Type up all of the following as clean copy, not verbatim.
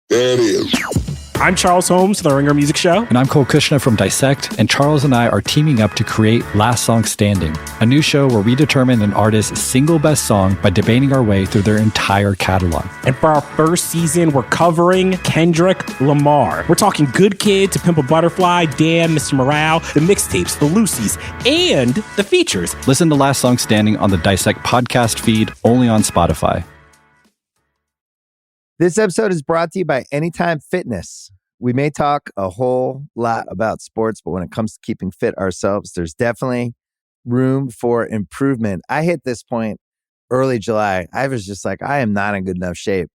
There it is. I'm Charles Holmes, The Ringer Music Show. And I'm Cole Kushner from Dissect, and Charles and I are teaming up to create Last Song Standing, a new show where we determine an artist's single best song by debating our way through their entire catalog. And for our first season, we're covering Kendrick Lamar. We're talking Good Kid to Pimp a Butterfly, Damn, Mr. Morale, the mixtapes, the Lucy's, and the features. Listen to Last Song Standing on the Dissect podcast feed, only on Spotify. This episode is brought to you by Anytime Fitness. We may talk a whole lot about sports, but when it comes to keeping fit ourselves, there's definitely room for improvement. I hit this point early July. I was just like, I am not in good enough shape.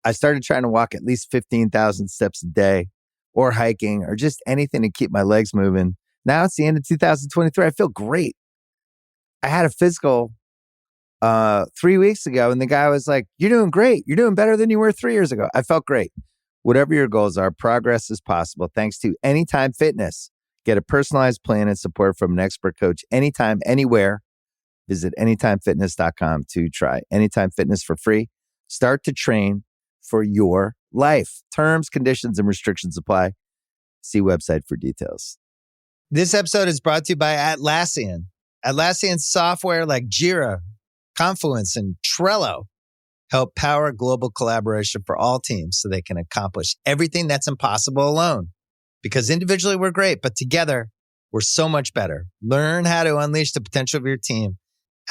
I started trying to walk at least 15,000 steps a day, or hiking, or just anything to keep my legs moving. Now it's the end of 2023. I feel great. I had a physical 3 weeks ago, and the guy was like, "You're doing great. You're doing better than you were 3 years ago." I felt great. Whatever your goals are, progress is possible thanks to Anytime Fitness. Get a personalized plan and support from an expert coach anytime, anywhere. Visit anytimefitness.com to try Anytime Fitness for free. Start to train for your life. Terms, conditions, and restrictions apply. See website for details. This episode is brought to you by Atlassian. Atlassian software like Jira, Confluence, and Trello help power global collaboration for all teams so they can accomplish everything that's impossible alone. Because individually we're great, but together we're so much better. Learn how to unleash the potential of your team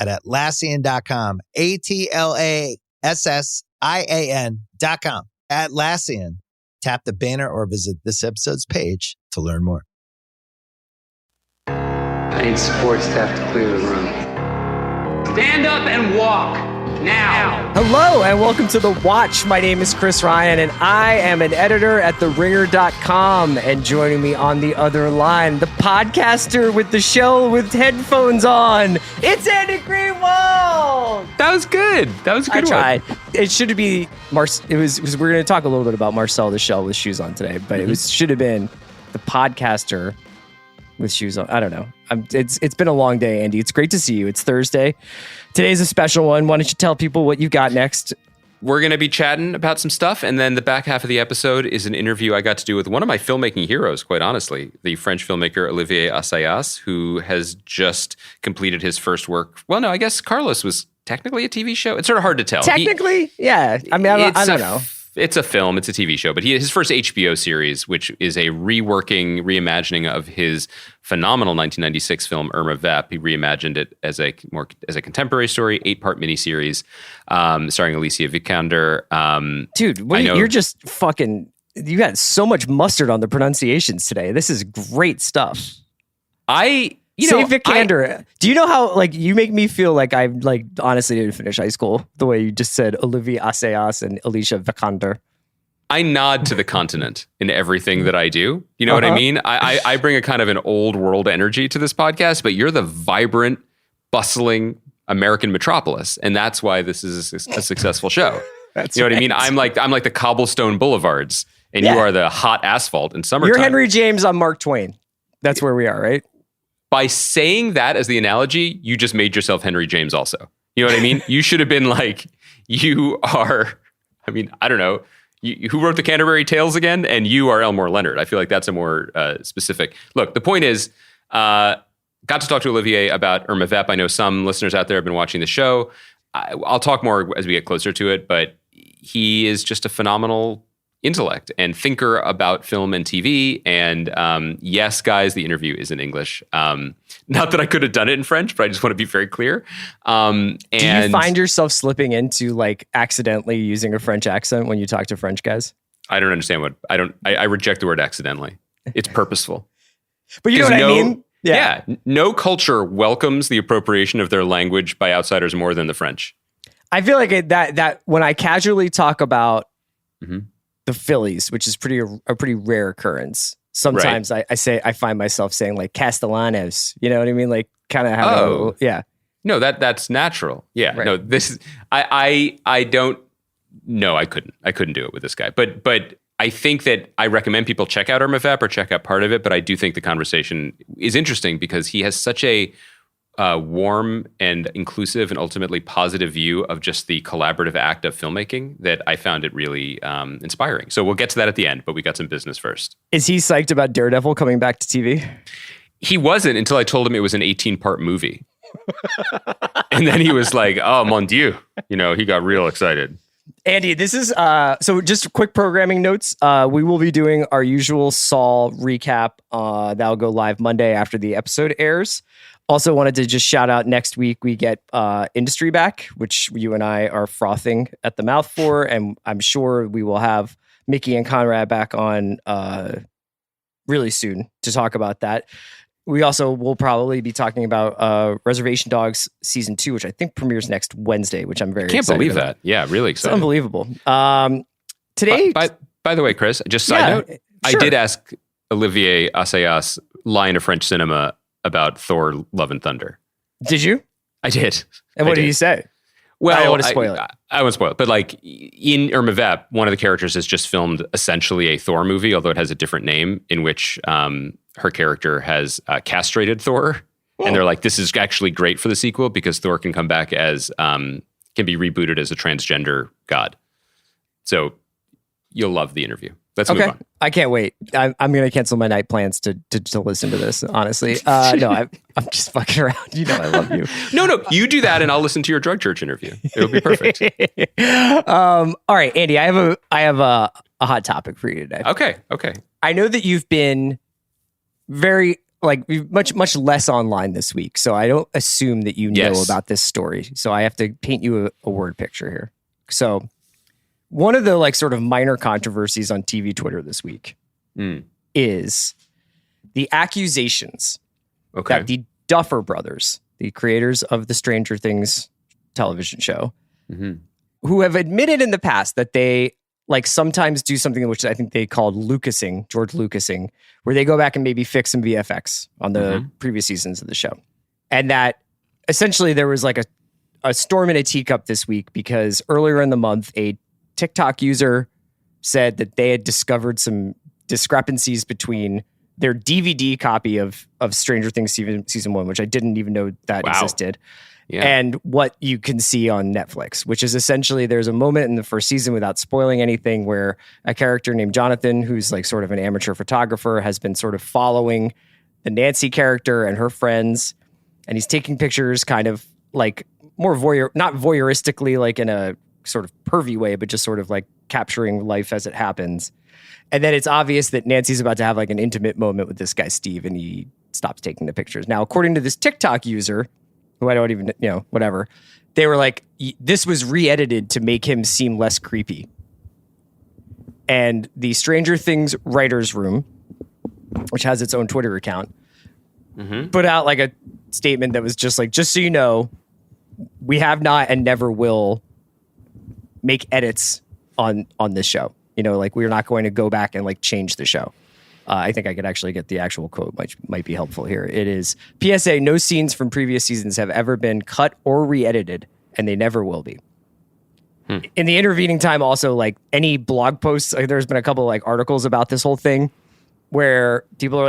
at Atlassian.com. Atlassian.com. Atlassian. Tap the banner or visit this episode's page to learn more. I need support staff to clear the room. Stand up and walk now. Hello and welcome to The Watch. My name is Chris Ryan and I am an editor at TheRinger.com. And joining me on the other line, the podcaster with the show with headphones on, it's Andy Greenwald. That was good. That was a good. I tried. It should be we're going to talk a little bit about Marcel the Shell with shoes on today, but it should have been the podcaster with shoes on. I don't know. It's been a long day, Andy. It's great to see you. It's Thursday. Today's a special one. Why don't you tell people what you got next? We're going to be chatting about some stuff, and then the back half of the episode is an interview I got to do with one of my filmmaking heroes, quite honestly, the French filmmaker Olivier Assayas, who has just completed his first work. Well, no, I guess Carlos was technically a TV show. It's sort of hard to tell. Technically? Yeah. I mean, I don't know. It's a film. It's a TV show. But his first HBO series, which is a reimagining of his phenomenal 1996 film Irma Vep. He reimagined it as a contemporary story, 8-part miniseries, starring Alicia Vikander. Dude, you're just fucking. You got so much mustard on the pronunciations today. This is great stuff. Vikander. Do you know how you make me feel like I honestly didn't finish high school the way you just said Olivier Assayas and Alicia Vikander? I nod to the continent in everything that I do. You know what I mean? I bring a kind of an old world energy to this podcast, but you're the vibrant, bustling American metropolis, and that's why this is a successful show. What I mean? I'm like the cobblestone boulevards, and you are the hot asphalt in summertime. You're Henry James, I'm Mark Twain. That's where we are, right? By saying that as the analogy, you just made yourself Henry James also. You know what I mean? You should have been like, you are, I don't know, who wrote the Canterbury Tales again? And you are Elmore Leonard. I feel like that's a more specific. Look, the point is, got to talk to Olivier about Irma Vep. I know some listeners out there have been watching the show. I'll talk more as we get closer to it, but he is just a phenomenal intellect and thinker about film and TV. And yes, guys, the interview is in English. Not that I could have done it in French, but I just want to be very clear. And do you find yourself slipping into accidentally using a French accent when you talk to French guys? I don't understand I reject the word accidentally. It's purposeful. But you know what I mean? Yeah. No culture welcomes the appropriation of their language by outsiders more than the French. I feel like that when I casually talk about the Phillies, which is a pretty rare occurrence. Sometimes right. I find myself saying Castellanos, you know what I mean? Kind of how, No, that's natural. Yeah. Right. No, this is, I don't, no, I couldn't do it with this guy. But I think that I recommend people check out Irma Vep or check out part of it, but I do think the conversation is interesting because he has such a warm and inclusive and ultimately positive view of just the collaborative act of filmmaking that I found it really inspiring. So we'll get to that at the end, but we got some business first. Is he psyched about Daredevil coming back to TV? He wasn't until I told him it was an 18-part movie. And then he was like, oh, mon Dieu. He got real excited. Andy, this is so just quick programming notes. We will be doing our usual Saul recap. That'll go live Monday after the episode airs. Also wanted to just shout out next week we get Industry back, which you and I are frothing at the mouth for. And I'm sure we will have Mickey and Conrad back on really soon to talk about that. We also will probably be talking about Reservation Dogs season 2, which I think premieres next Wednesday, which I'm very excited Can't believe about. that. Yeah, really excited. It's unbelievable. Today, by the way, Chris, just side note, sure. I did ask Olivier Assayas, Lion of French Cinema, about Thor: Love and Thunder. Did you? I did. And what did he say? Well, I don't want to spoil it. I won't spoil it. But like in Irma Vep, one of the characters has just filmed essentially a Thor movie, although it has a different name, in which her character has castrated Thor. Oh. And they're like, this is actually great for the sequel because Thor can come back as, can be rebooted as a transgender god. So you'll love the interview. Let's move on. I can't wait. I'm going to cancel my night plans to listen to this, honestly. No, I'm just fucking around. I love you. No, you do that and I'll listen to your drug church interview. It'll be perfect. All right, Andy, I have a hot topic for you today. Okay. I know that you've been very much less online this week, so I don't assume that you know about this story. So I have to paint you a word picture here. So one of the sort of minor controversies on TV Twitter this week is the accusations that the Duffer Brothers, the creators of the Stranger Things television show, who have admitted in the past that they sometimes do something which I think they called George Lucasing, where they go back and maybe fix some VFX on the previous seasons of the show. And that essentially there was a storm in a teacup this week because earlier in the month, a TikTok user said that they had discovered some discrepancies between their DVD copy of Stranger Things season 1, which I didn't even know that existed, and what you can see on Netflix, which is essentially there's a moment in the first season, without spoiling anything, where a character named Jonathan, who's sort of an amateur photographer, has been sort of following the Nancy character and her friends, and he's taking pictures kind of more not voyeuristically, in a sort of pervy way, but just sort of capturing life as it happens. And then it's obvious that Nancy's about to have an intimate moment with this guy, Steve, and he stops taking the pictures. Now, according to this TikTok user, who I don't even, whatever, they were this was re-edited to make him seem less creepy. And the Stranger Things writers room, which has its own Twitter account, put out a statement that was just just so you know, we have not and never will make edits on this show. We're not going to go back and change the show. I think I could actually get the actual quote, which might be helpful here. It is, PSA, no scenes from previous seasons have ever been cut or re-edited, and they never will be. In the intervening time, also, any blog posts, there's been a couple articles about this whole thing where people are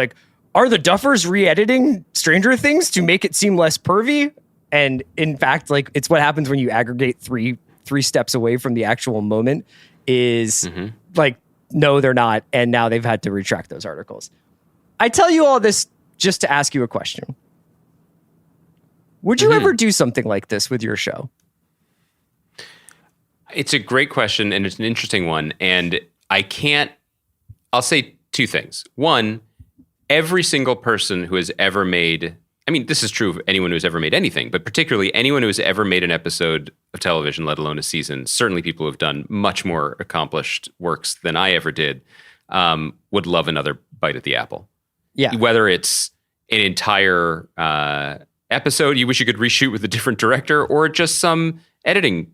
are the Duffers re-editing Stranger Things to make it seem less pervy? And in fact, it's what happens when you aggregate three steps away from the actual moment is no, they're not. And now they've had to retract those articles. I tell you all this just to ask you a question. Would you ever do something like this with your show? It's a great question and it's an interesting one. And I'll say two things. One, every single person who has ever made, this is true of anyone who's ever made anything, but particularly anyone who has ever made an episode of television, let alone a season, certainly people who have done much more accomplished works than I ever did, would love another bite at the apple. Yeah. Whether it's an entire episode you wish you could reshoot with a different director, or just some editing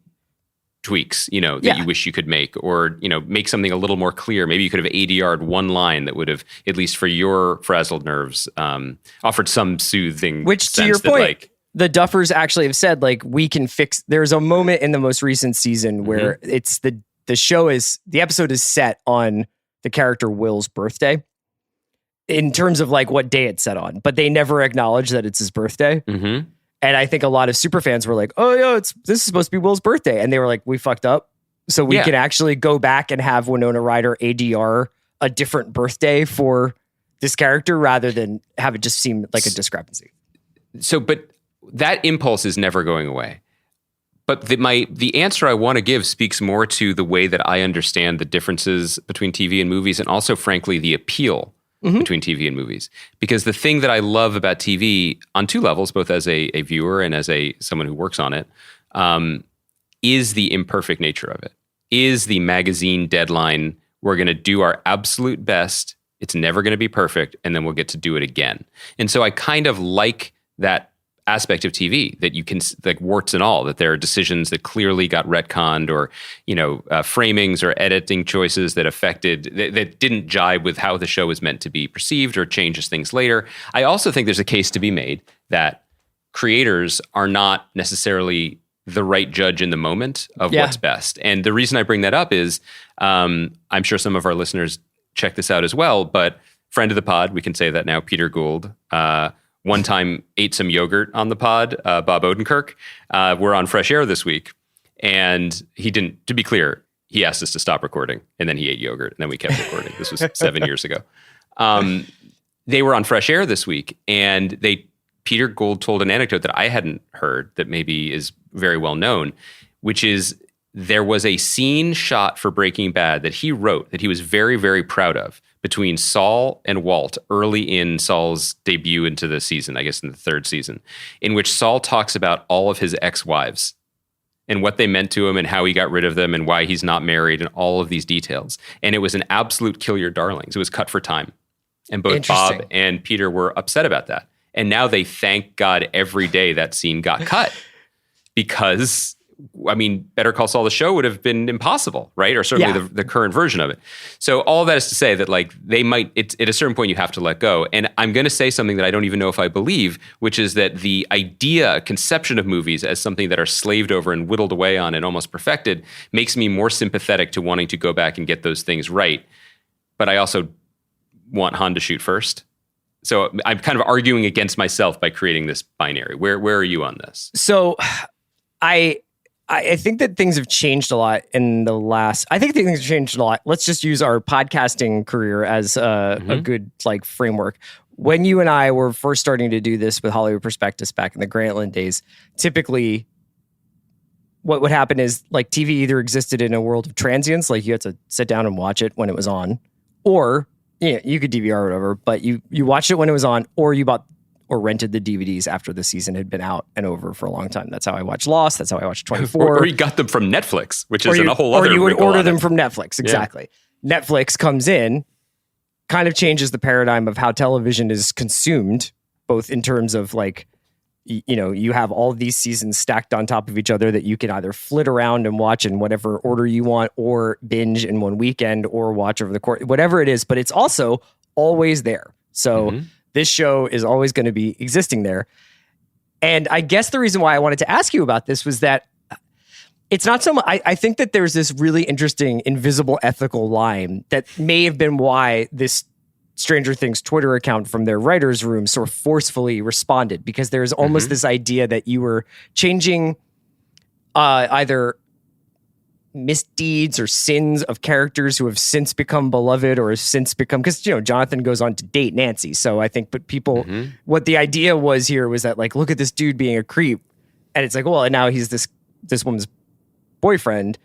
tweaks, that you wish you could make, or, make something a little more clear. Maybe you could have ADR'd one line that would have, at least for your frazzled nerves, offered some soothing. Which, to your point, the Duffers actually have said, we can fix. There's a moment in the most recent season where it's the episode is set on the character Will's birthday, in terms of what day it's set on, but they never acknowledge that it's his birthday. And I think a lot of super fans were like, oh, yeah, this is supposed to be Will's birthday. And they were like, we fucked up. So we can actually go back and have Winona Ryder ADR a different birthday for this character rather than have it just seem like a discrepancy. So, but that impulse is never going away. But the answer I want to give speaks more to the way that I understand the differences between TV and movies, and also, frankly, the appeal between TV and movies. Because the thing that I love about TV on two levels, both as a viewer and as someone who works on it, is the imperfect nature of it. Is the magazine deadline, we're going to do our absolute best, it's never going to be perfect, and then we'll get to do it again. And so I kind of like that aspect of TV, that you can, like, warts and all, that there are decisions that clearly got retconned, or, framings or editing choices that affected, that didn't jibe with how the show was meant to be perceived, or changes things later. I also think there's a case to be made that creators are not necessarily the right judge in the moment of what's best. And the reason I bring that up is, I'm sure some of our listeners check this out as well, but friend of the pod, we can say that now, Peter Gould, one time ate some yogurt on the pod, Bob Odenkirk. We're on Fresh Air this week. And he didn't, to be clear, he asked us to stop recording, and then he ate yogurt, and then we kept recording. This was 7 years ago. They were on Fresh Air this week, and Peter Gould told an anecdote that I hadn't heard that maybe is very well known, which is there was a scene shot for Breaking Bad that he wrote that he was very, very proud of, between Saul and Walt early in Saul's debut into the season, I guess in the third season, in which Saul talks about all of his ex-wives and what they meant to him and how he got rid of them and why he's not married and all of these details. And it was an absolute kill your darlings. It was cut for time. And both Bob and Peter were upset about that. And now they thank God every day that scene got cut, because, I mean, Better Call Saul, the show, would have been impossible, right? Or certainly the current version of it. So all that is to say that, like, they might, it's at a certain point you have to let go. And I'm going to say something that I don't even know if I believe, which is that the conception of movies as something that are slaved over and whittled away on and almost perfected makes me more sympathetic to wanting to go back and get those things right. But I also want Han to shoot first. So I'm kind of arguing against myself by creating this binary. Where are you on this? So I think that things have changed a lot in the last. I think things have changed a lot. Let's just use our podcasting career as a good, like, framework. When you and I were first starting to do this with Hollywood Prospectus back in the Grantland days, typically what would happen is, like, TV either existed in a world of transience, like you had to sit down and watch it when it was on, or you could DVR or whatever, but you watched it when it was on, or you bought or rented the DVDs after the season had been out and over for a long time. That's how I watched Lost. That's how I watched 24. Or you got them from Netflix, which is a whole other. Or you would order them from Netflix. Exactly. Yeah. Netflix comes in, kind of changes the paradigm of how television is consumed, both in terms of, like, you have all of these seasons stacked on top of each other that you can either flit around and watch in whatever order you want, or binge in one weekend, or watch over the course, whatever it is. But it's also always there. So this show is always going to be existing there. And I guess the reason why I wanted to ask you about this was that it's not so much, I think that there's this really interesting invisible ethical line that may have been why this Stranger Things Twitter account from their writer's room sort of forcefully responded, because there's almost this idea that you were changing either misdeeds or sins of characters who have since become beloved or have since become, because Jonathan goes on to date Nancy. So I think, but people, what the idea was here was that, like, look at this dude being a creep, and it's like, well, and now he's this woman's boyfriend,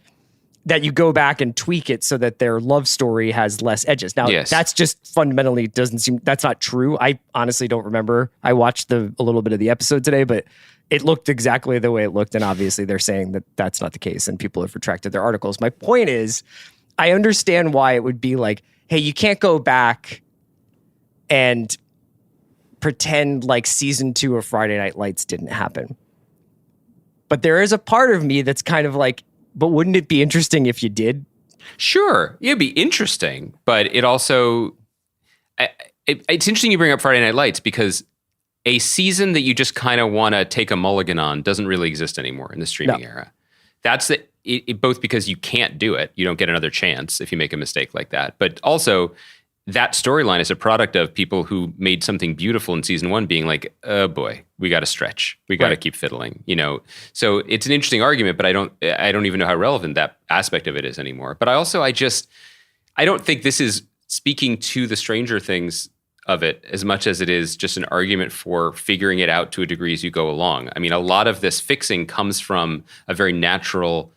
that you go back and tweak it so that their love story has less edges. Now, that's just fundamentally doesn't seem, that's not true. I honestly don't remember. I watched a little bit of the episode today, but it looked exactly the way it looked. And obviously they're saying that that's not the case, and people have retracted their articles. My point is, I understand why it would be like, hey, you can't go back and pretend like season 2 of Friday Night Lights didn't happen. But there is a part of me that's kind of like, but wouldn't it be interesting if you did? Sure. It'd be interesting, but it also, it's interesting you bring up Friday Night Lights, because a season that you just kind of want to take a mulligan on doesn't really exist anymore in the streaming era. That's both because you can't do it. You don't get another chance if you make a mistake like that. But also, that storyline is a product of people who made something beautiful in season 1 being like, oh boy, we got to stretch. We got to keep fiddling, So it's an interesting argument, but I don't even know how relevant that aspect of it is anymore. But I don't think this is speaking to the Stranger Things of it as much as it is just an argument for figuring it out to a degree as you go along. I mean, a lot of this fixing comes from a very natural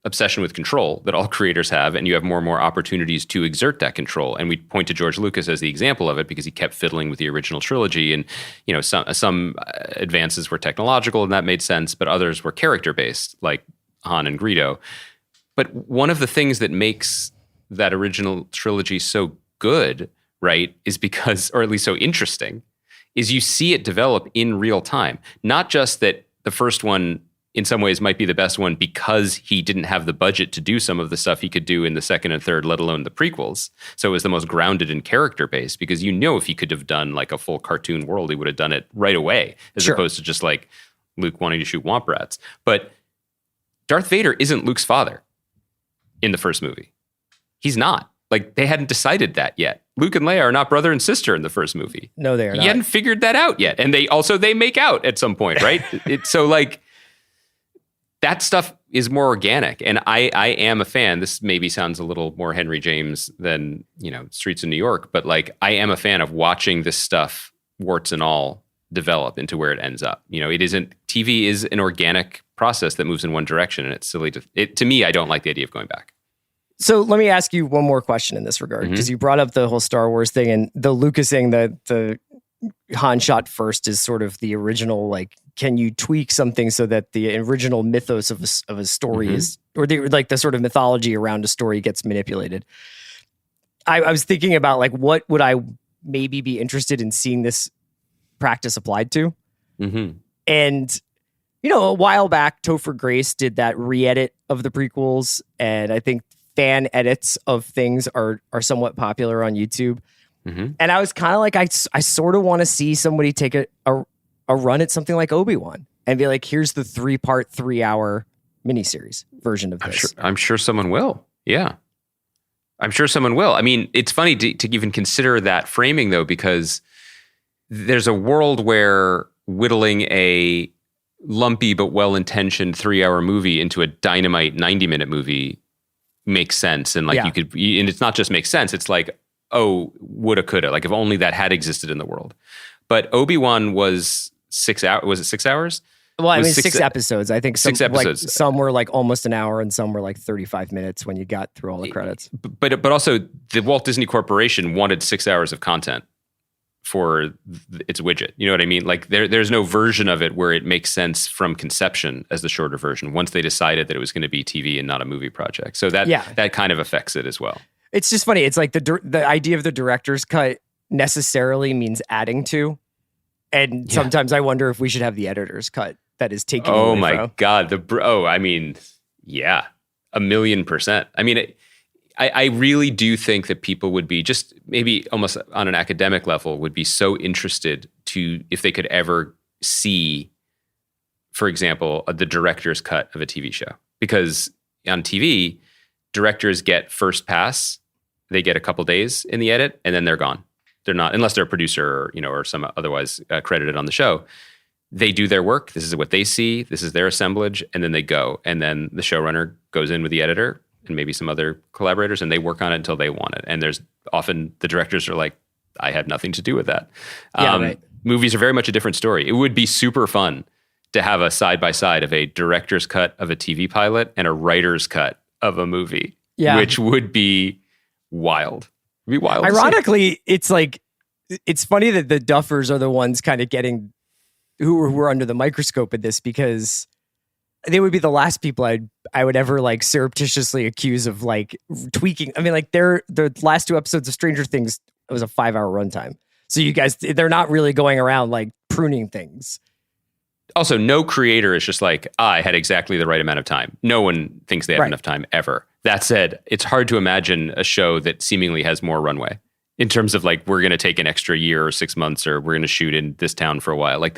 obsession with control that all creators have, and you have more and more opportunities to exert that control. And we point to George Lucas as the example of it because he kept fiddling with the original trilogy, and some advances were technological and that made sense, but others were character based, like Han and Greedo. But one of the things that makes that original trilogy so good, right, is because, or at least so interesting, is you see it develop in real time. Not just that the first one in some ways might be the best one because he didn't have the budget to do some of the stuff he could do in the second and third, let alone the prequels. So it was the most grounded and character based because if he could have done like a full cartoon world, he would have done it right away as opposed to just like Luke wanting to shoot womp rats. But Darth Vader isn't Luke's father in the first movie. He's not. Like, they hadn't decided that yet. Luke and Leia are not brother and sister in the first movie. No, they are not. He hadn't figured that out yet. And they make out at some point, right? So like, that stuff is more organic. And I am a fan. This maybe sounds a little more Henry James than, Streets of New York, but like, I am a fan of watching this stuff, warts and all, develop into where it ends up. TV is an organic process that moves in one direction. And it's silly to me, I don't like the idea of going back. So let me ask you one more question in this regard, because you brought up the whole Star Wars thing and the Lucas thing, that the Han shot first is sort of the original, like, can you tweak something so that the original mythos of a story is, or the sort of mythology around a story gets manipulated? I was thinking about like, what would I maybe be interested in seeing this practice applied to? And, a while back, Topher Grace did that re-edit of the prequels. And I think fan edits of things are somewhat popular on YouTube. And I was kind of like, I sort of want to see somebody take a run at something like Obi-Wan and be like, here's the 3-part, 3-hour miniseries version of this. I'm sure someone will. Yeah. I'm sure someone will. I mean, it's funny to even consider that framing though, because there's a world where whittling a lumpy but well-intentioned 3-hour movie into a dynamite 90-minute movie makes sense. And like you could, and it's not just makes sense. It's like, oh, woulda, coulda. Like if only that had existed in the world. But Obi-Wan was 6 hours. Was it 6 hours? Well, I mean, 6 episodes. I think 6 episodes. Like, some were like almost an hour and some were like 35 minutes when you got through all the credits. But also the Walt Disney Corporation wanted 6 hours of content for its widget. You know what I mean? Like there's no version of it where it makes sense from conception as the shorter version once they decided that it was going to be TV and not a movie project. So that kind of affects it as well. It's just funny. It's like the idea of the director's cut necessarily means adding to. And sometimes I wonder if we should have the editor's cut that is taking away. Oh my God. I mean, yeah, 1,000,000%. I mean, I really do think that people would be just maybe almost on an academic level would be so interested if they could ever see, for example, the director's cut of a TV show. Because on TV, directors get first pass. They get a couple days in the edit and then they're gone. They're not, unless they're a producer or some otherwise credited on the show. They do their work. This is what they see. This is their assemblage. And then they go. And then the showrunner goes in with the editor and maybe some other collaborators, and they work on it until they want it. And there's often the directors are like, I had nothing to do with that. Right. Movies are very much a different story. It would be super fun to have a side-by-side of a director's cut of a TV pilot and a writer's cut of a movie, which would be wild. It'd be wild. Ironically, it's like, it's funny that the Duffers are the ones kind of getting who are under the microscope at this, because they would be the last people I would ever like surreptitiously accuse of like tweaking. I mean, like the last 2 episodes of Stranger Things, it was a 5-hour runtime. So you guys, they're not really going around like pruning things. Also, no creator is just like, I had exactly the right amount of time. No one thinks they have enough time ever. That said, it's hard to imagine a show that seemingly has more runway in terms of like, we're going to take an extra year or 6 months, or we're going to shoot in this town for a while. Like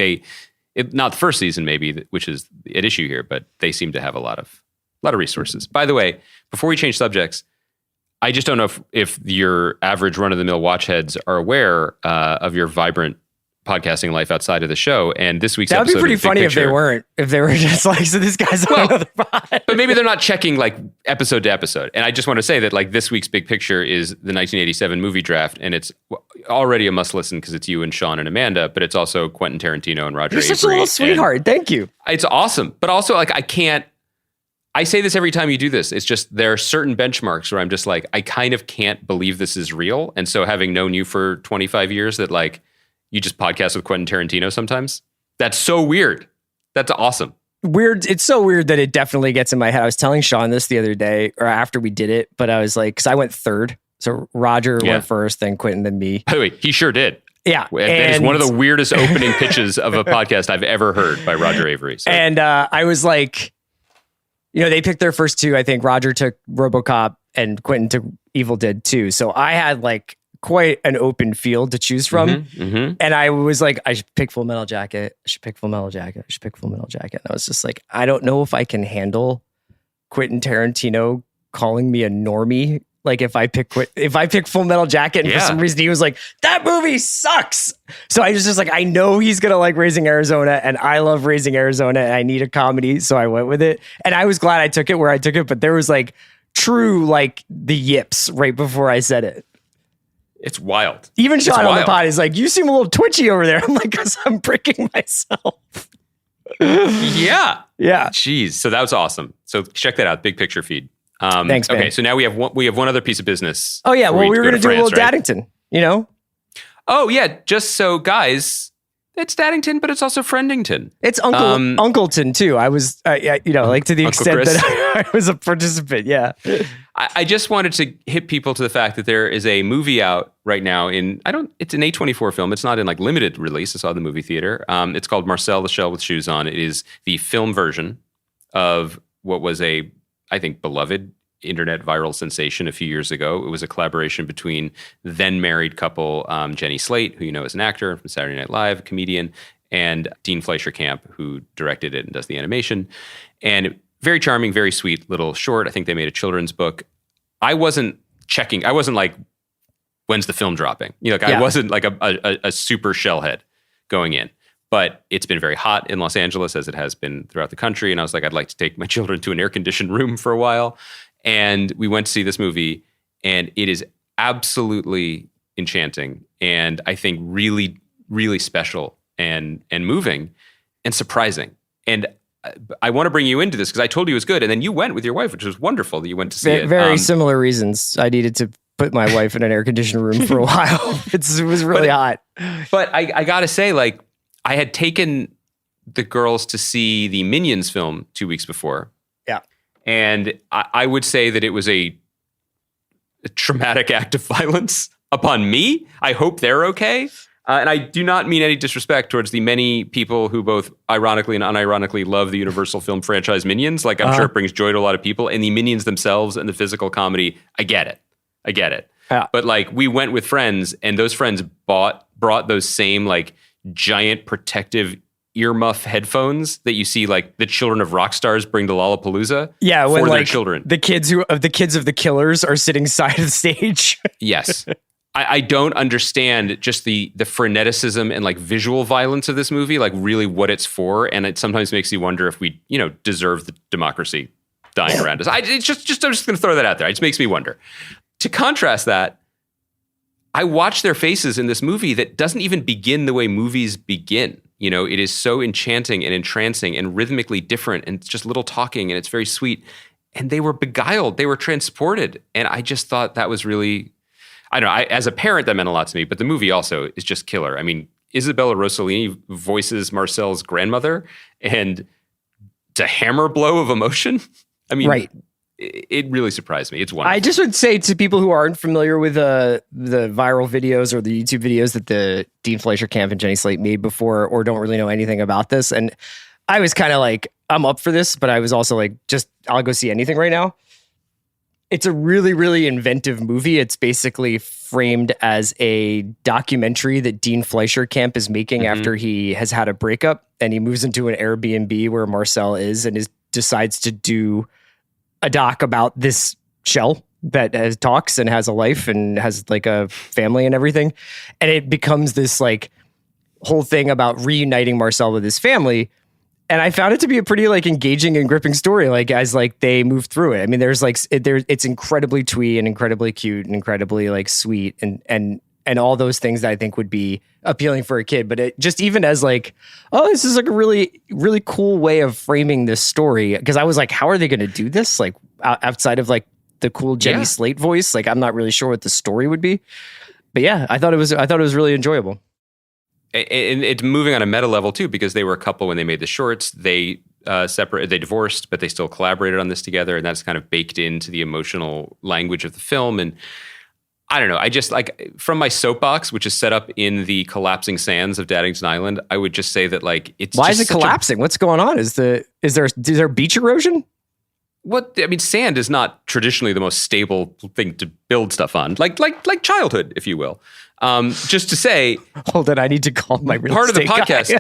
not the first season maybe, which is at issue here, but they seem to have a lot of resources. By the way, before we change subjects, I just don't know if your average run-of-the-mill watch heads are aware of your vibrant podcasting life outside of the show. And this week's that would episode be pretty of The Big funny Picture, if they were just like, so this guy's on another pod. But maybe they're not checking like episode to episode. And I just want to say that like this week's Big Picture is the 1987 movie draft, and it's already a must listen because it's you and Sean and Amanda, but it's also Quentin Tarantino and Roger You're Avery. such a little sweetheart. Thank you. It's awesome. But also like I say this every time you do this. It's just there are certain benchmarks where I'm just like, I kind of can't believe this is real. And so having known you for 25 years that like you just podcast with Quentin Tarantino sometimes, that's so weird. That's awesome. Weird. It's so weird that it definitely gets in my head. I was telling Sean this the other day or after we did it, but I was like, because I went third. So Roger went first, then Quentin, then me. By the way, he sure did. Yeah. That is one of the weirdest opening pitches of a podcast I've ever heard by Roger Avery. So. And I was like, they picked their first two. I think Roger took RoboCop and Quentin took Evil Dead 2. So I had like quite an open field to choose from. And I was like, I should pick Full Metal Jacket. I should pick Full Metal Jacket. I should pick Full Metal Jacket. And I was just like, I don't know if I can handle Quentin Tarantino calling me a normie. Like if I pick Full Metal Jacket and for some reason he was like, that movie sucks. So I was just like, I know he's going to like Raising Arizona and I love Raising Arizona and I need a comedy. So I went with it. And I was glad I took it where I took it, but there was like true, like the yips right before I said it. It's wild. Even Sean on the pod is like, you seem a little twitchy over there. I'm like, because I'm bricking myself. Yeah. Jeez. So that was awesome. So check that out. Big Picture feed. Thanks, man. Okay, so now we have one other piece of business. Oh yeah, well we were going to do a little right? Daddington, Oh yeah, just so guys, it's Daddington, but it's also Friendington. It's Uncleton too. I was, like to the Uncle extent Chris. that I was a participant. Yeah. I just wanted to hit people to the fact that there is a movie out right now it's an A24 film. It's not in like limited release. I saw it in the movie theater. It's called Marcel, the Shell with Shoes On. It is the film version of what was I think, beloved internet viral sensation a few years ago. It was a collaboration between then married couple Jenny Slate, who you know is an actor from Saturday Night Live, a comedian, and Dean Fleischer Camp, who directed it and does the animation. And very charming, very sweet little short. I think they made a children's book. I wasn't like, when's the film dropping? I wasn't like a super shellhead going in. But it's been very hot in Los Angeles, as it has been throughout the country. And I was like, I'd like to take my children to an air-conditioned room for a while. And we went to see this movie, and it is absolutely enchanting. And I think really, really special and moving and surprising. And I want to bring you into this because I told you it was good. And then you went with your wife, which was wonderful that you went to see it. Very similar reasons. I needed to put my wife in an air-conditioned room for a while. It was really hot. But I got to say, like, I had taken the girls to see the Minions film 2 weeks before. Yeah. And I would say that it was a traumatic act of violence upon me. I hope they're okay. And I do not mean any disrespect towards the many people who both ironically and unironically love the Universal film franchise Minions. Like, I'm sure it brings joy to a lot of people. And the Minions themselves and the physical comedy, I get it. Yeah. But like, we went with friends, and those friends brought those same like giant protective earmuff headphones that you see like the children of rock stars bring to Lollapalooza. Yeah, for when their like children. The kids of the killers are sitting side of the stage. Yes. I don't understand just the freneticism and like visual violence of this movie, like really what it's for. And it sometimes makes you wonder if we, deserve the democracy dying around us. I'm just going to throw that out there. It just makes me wonder. To contrast that, I watch their faces in this movie that doesn't even begin the way movies begin. It is so enchanting and entrancing and rhythmically different, and it's just little talking, and it's very sweet. And they were beguiled. They were transported. And I just thought that was really, I don't know, as a parent, that meant a lot to me. But the movie also is just killer. I mean, Isabella Rossellini voices Marcel's grandmother, and it's a hammer blow of emotion. I mean, right. It really surprised me. It's wonderful. I just would say to people who aren't familiar with the viral videos or the YouTube videos that the Dean Fleischer Camp and Jenny Slate made before, or don't really know anything about this. And I was kind of like, I'm up for this, but I was also like, I'll go see anything right now. It's a really, really inventive movie. It's basically framed as a documentary that Dean Fleischer Camp is making after he has had a breakup, and he moves into an Airbnb where Marcel is, and decides to do a doc about this shell that has talks and has a life and has like a family and everything. And it becomes this like whole thing about reuniting Marcel with his family. And I found it to be a pretty like engaging and gripping story, like as like they move through it. I mean, there's like it's incredibly twee and incredibly cute and incredibly like sweet and all those things that I think would be appealing for a kid. But it just even as like, oh, this is like a really, really cool way of framing this story. Because I was like, how are they going to do this? Like outside of like the cool Jenny Slate voice, like I'm not really sure what the story would be. But yeah, I thought it was really enjoyable. And it's moving on a meta level too, because they were a couple when they made the shorts. They they divorced, but they still collaborated on this together, and that's kind of baked into the emotional language of the film. And I don't know, I just like from my soapbox, which is set up in the collapsing sands of Daddington Island, I would just say that like it's why is it collapsing? What's going on? Is there beach erosion? Sand is not traditionally the most stable thing to build stuff on, like childhood, if you will. Just to say, hold on, I need to call my real part of the estate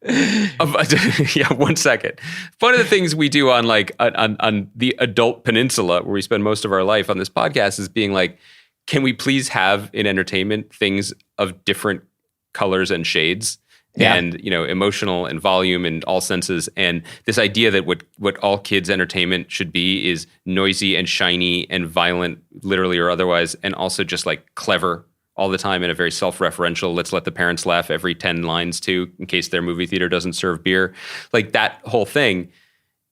podcast. Yeah, 1 second. One of the things we do on like on the adult peninsula, where we spend most of our life on this podcast, is being like, can we please have in entertainment things of different colors and shades? Yeah. And, emotional and volume and all senses. And this idea that what all kids' entertainment should be is noisy and shiny and violent, literally or otherwise, and also just like clever all the time in a very self-referential, let's let the parents laugh every 10 lines too, in case their movie theater doesn't serve beer. Like that whole thing,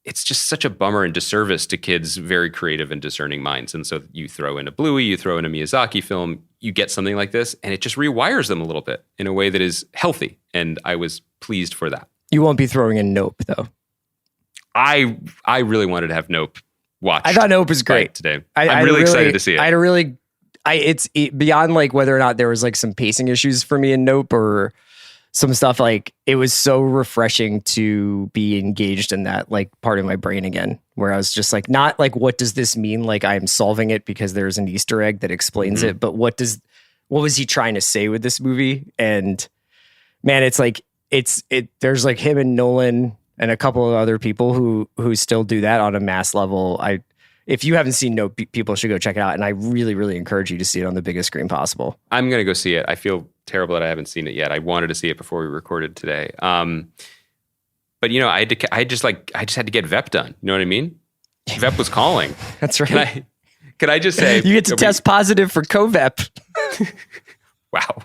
it's just such a bummer and disservice to kids' very creative and discerning minds. And so you throw in a Bluey, you throw in a Miyazaki film, you get something like this, and it just rewires them a little bit in a way that is healthy. And I was pleased for that. You won't be throwing in Nope, though. I really wanted to have Nope watched. I thought Nope was great today. I'm really excited to see it. It's beyond like whether or not there was like some pacing issues for me in Nope or some stuff, like it was so refreshing to be engaged in that like part of my brain again, where I was just like, not like, what does this mean? Like I'm solving it because there's an Easter egg that explains it, but what was he trying to say with this movie? And man, it's like, there's like him and Nolan and a couple of other people who still do that on a mass level. If you haven't seen Nope, people should go check it out. And I really, really encourage you to see it on the biggest screen possible. I'm going to go see it. I feel terrible that I haven't seen it yet. I wanted to see it before we recorded today. But I just had to get Vep done. You know what I mean? Vep was calling. That's right. Can I just say, you get to test positive for CoVep. Wow.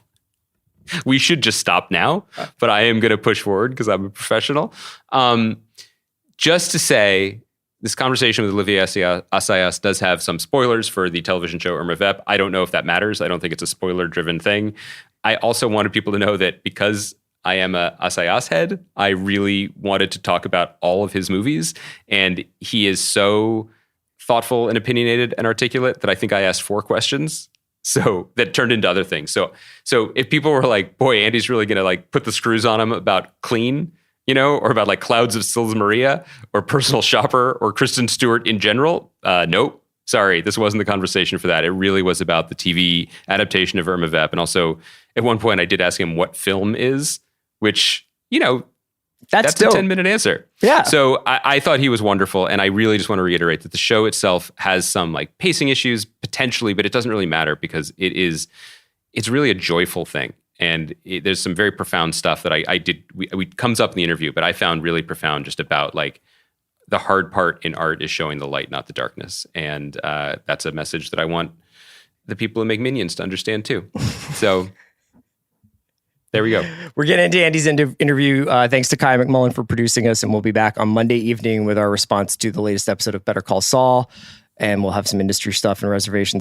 We should just stop now, but I am going to push forward because I'm a professional. Just to say, this conversation with Olivier Assayas does have some spoilers for the television show Irma Vep. I don't know if that matters. I don't think it's a spoiler-driven thing. I also wanted people to know that because I am a Assayas head, I really wanted to talk about all of his movies. And he is so thoughtful and opinionated and articulate that I think I asked 4 questions. So that turned into other things. So if people were like, boy, Andy's really going to like put the screws on him about Clean, or about like Clouds of Sils Maria or Personal Shopper or Kristen Stewart in general, nope. Sorry, this wasn't the conversation for that. It really was about the TV adaptation of Irma Vep. And also, at one point, I did ask him what film is, which, that's a 10-minute answer. Yeah. So I thought he was wonderful. And I really just want to reiterate that the show itself has some like pacing issues potentially, but it doesn't really matter because it's really a joyful thing. And there's some very profound stuff that I did. We comes up in the interview, but I found really profound just about like the hard part in art is showing the light, not the darkness. And that's a message that I want the people who make Minions to understand too. So there we go. We're getting into Andy's interview. Thanks to Kai McMullen for producing us. And we'll be back on Monday evening with our response to the latest episode of Better Call Saul. And we'll have some industry stuff and reservation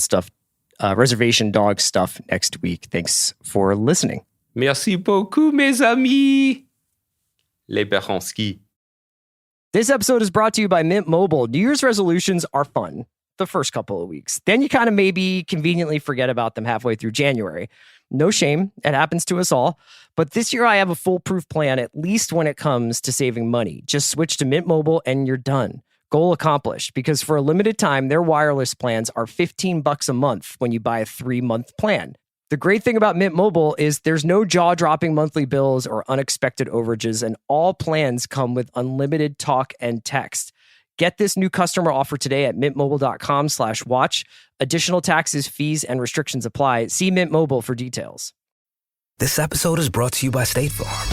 dog stuff next week. Thanks for listening. Merci beaucoup, mes amis. Les Berenski. This episode is brought to you by Mint Mobile. New Year's resolutions are fun the first couple of weeks. Then you kind of maybe conveniently forget about them halfway through January. No shame. It happens to us all. But this year I have a foolproof plan, at least when it comes to saving money. Just switch to Mint Mobile and you're done. Goal accomplished, because for a limited time, their wireless plans are $15 a month when you buy a 3-month plan. The great thing about Mint Mobile is there's no jaw-dropping monthly bills or unexpected overages, and all plans come with unlimited talk and text. Get this new customer offer today at mintmobile.com/watch. Additional taxes, fees, and restrictions apply. See Mint Mobile for details. This episode is brought to you by State Farm.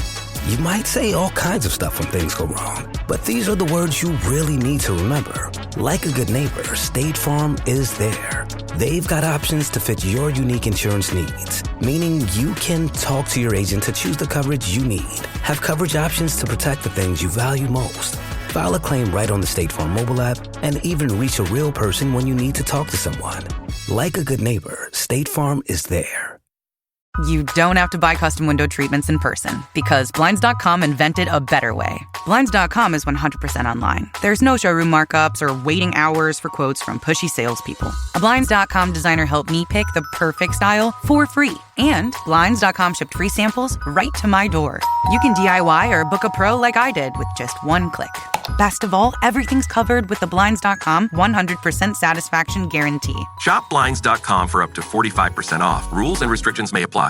You might say all kinds of stuff when things go wrong, but these are the words you really need to remember. Like a good neighbor, State Farm is there. They've got options to fit your unique insurance needs, meaning you can talk to your agent to choose the coverage you need. Have coverage options to protect the things you value most. File a claim right on the State Farm mobile app, and even reach a real person when you need to talk to someone. Like a good neighbor, State Farm is there. You don't have to buy custom window treatments in person because Blinds.com invented a better way. Blinds.com is 100% online. There's no showroom markups or waiting hours for quotes from pushy salespeople. A Blinds.com designer helped me pick the perfect style for free. And Blinds.com shipped free samples right to my door. You can DIY or book a pro like I did with just one click. Best of all, everything's covered with the Blinds.com 100% satisfaction guarantee. Shop Blinds.com for up to 45% off. Rules and restrictions may apply.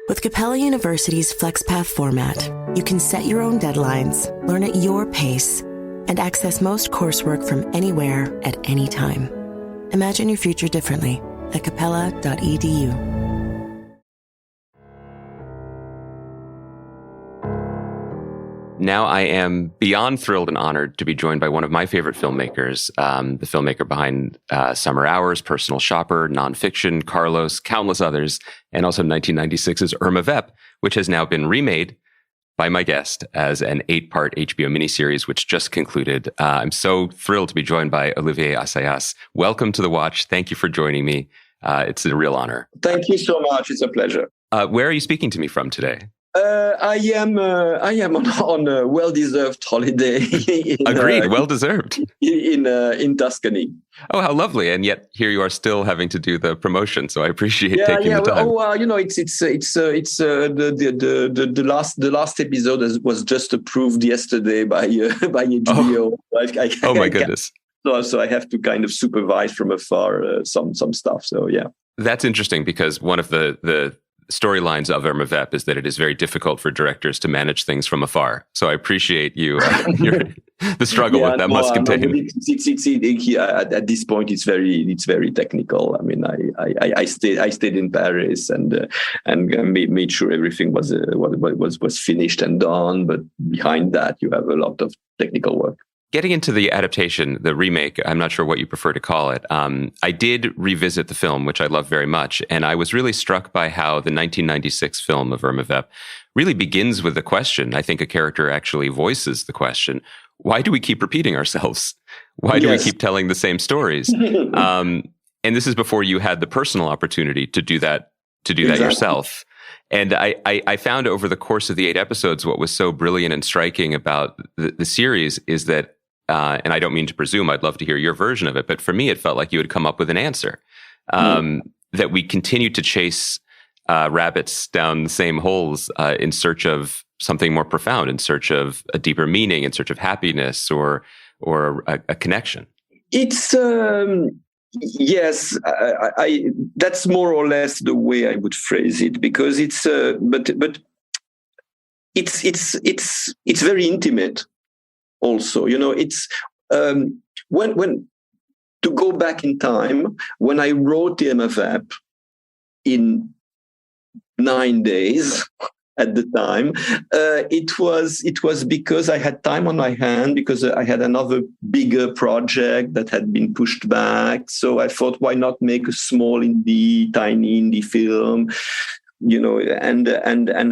With Capella University's FlexPath format, you can set your own deadlines, learn at your pace, and access most coursework from anywhere at any time. Imagine your future differently at capella.edu. Now I am beyond thrilled and honored to be joined by one of my favorite filmmakers, the filmmaker behind Summer Hours, Personal Shopper, Nonfiction, Carlos, countless others, and also 1996's Irma Vep, which has now been remade by my guest as an 8-part HBO miniseries, which just concluded. I'm so thrilled to be joined by Olivier Assayas. Welcome to The Watch. Thank you for joining me. It's a real honor. Thank you so much. It's a pleasure. Where are you speaking to me from today? I am on a well-deserved holiday. Agreed, well-deserved. In Tuscany. Oh, how lovely! And yet here you are, still having to do the promotion. So I appreciate taking the time. The last episode was just approved yesterday by HBO. Oh my goodness! So I have to kind of supervise from afar some stuff. So yeah, that's interesting because one of the storylines of Irma Vep is that it is very difficult for directors to manage things from afar. So I appreciate you the struggle with that must contain. At this point, it's very technical. I mean, I stayed in Paris and made sure everything was finished and done. But behind that, you have a lot of technical work. Getting into the adaptation, the remake, I'm not sure what you prefer to call it. I did revisit the film, which I love very much. And I was really struck by how the 1996 film of Irma Vep really begins with the question. I think a character actually voices the question. Why do we keep repeating ourselves? Why do we keep telling the same stories? And this is before you had the personal opportunity to do that yourself. And I found over the course of the 8 episodes, what was so brilliant and striking about the series is that, and I don't mean to presume, I'd love to hear your version of it, but for me, it felt like you had come up with an answer. That we continue to chase rabbits down the same holes in search of something more profound, in search of a deeper meaning, in search of happiness or a connection. It's yes, I that's more or less the way I would phrase it, because it's but it's very intimate. Also, it's when to go back in time, when I wrote the Irma Vep in 9 days at the time, it was because I had time on my hand, because I had another bigger project that had been pushed back. So I thought, why not make a small tiny indie film? And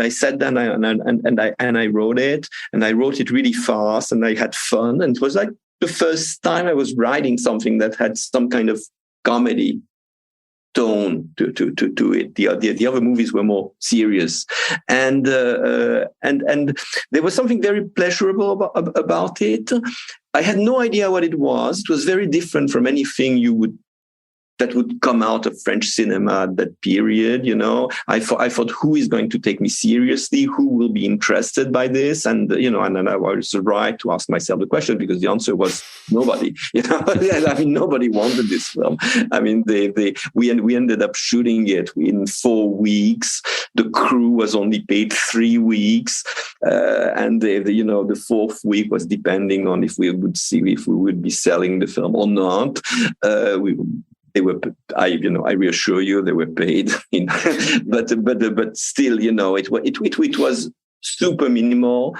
I sat down and I wrote it, and I wrote it really fast, and I had fun, and it was like the first time I was writing something that had some kind of comedy tone to it. The other movies were more serious, and there was something very pleasurable about it. I had no idea what it was. It was very different from anything you would that would come out of French cinema at that period. You know, I thought, who is going to take me seriously? Who will be interested by this? And, you know, and then I was right to ask myself the question, because the answer was nobody. You know, I mean, nobody wanted this film. I mean, we ended up shooting it in 4 weeks. The crew was only paid 3 weeks. And the fourth week was depending on if we would be selling the film or not. I reassure you, they were paid, but still, you know, it was super minimal.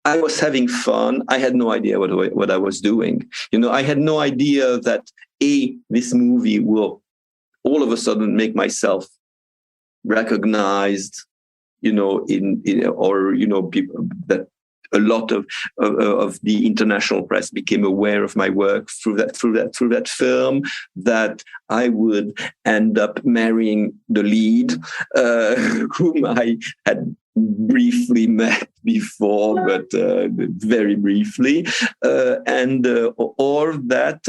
I was having fun. I had no idea what I was doing. You know, I had no idea that this movie will all of a sudden make myself recognized. You know, people that. A lot of the international press became aware of my work through that film. That I would end up marrying the lead, whom I had briefly met before, but very briefly, or that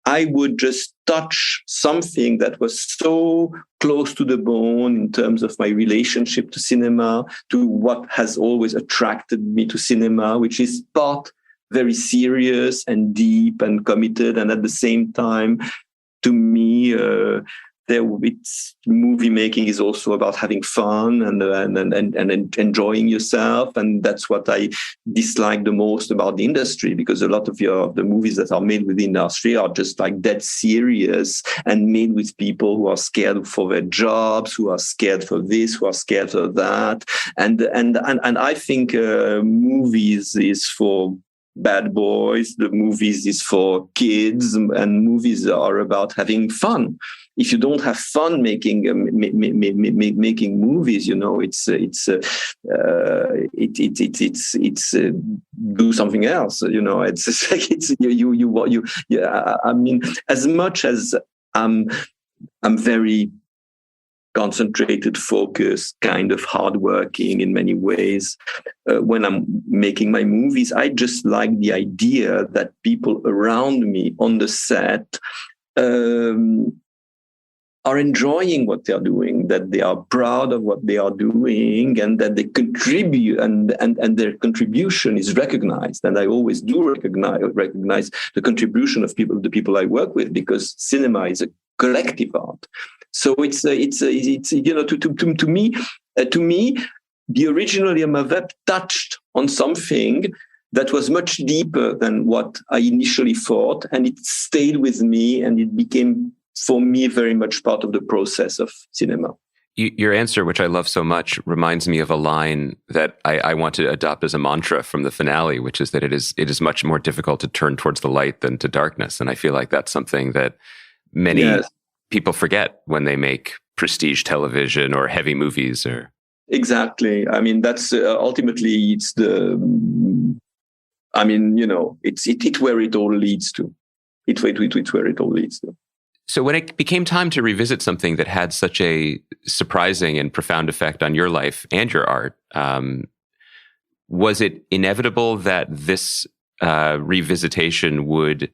I would just touch something that was so close to the bone in terms of my relationship to cinema, to what has always attracted me to cinema, which is part very serious and deep and committed, and at the same time, to me, movie making is also about having fun and enjoying yourself, and that's what I dislike the most about the industry, because a lot of the movies that are made within the industry are just like dead serious and made with people who are scared for their jobs, who are scared for this, who are scared for that, and I think movies is for bad boys. The movies is for kids, and movies are about having fun. If you don't have fun making movies, you know, it's do something else. You know, it's like I mean, as much as I'm very concentrated, focused, kind of hardworking in many ways. When I'm making my movies, I just like the idea that people around me on the set are enjoying what they are doing, that they are proud of what they are doing, and that they contribute, and their contribution is recognized. And I always do recognize the contribution of the people I work with, because cinema is a collective art. So it's you know, to me, the original Irma Vep touched on something that was much deeper than what I initially thought, and it stayed with me, and it became, for me, very much part of the process of cinema. Your answer, which I love so much, reminds me of a line that I want to adopt as a mantra from the finale, which is that it is much more difficult to turn towards the light than to darkness. And I feel like that's something that many people forget when they make prestige television or heavy movies. Or exactly. I mean, that's ultimately it's the. I mean, you know, it's where it all leads to. It's where it all leads to. So when it became time to revisit something that had such a surprising and profound effect on your life and your art, was it inevitable that this revisitation would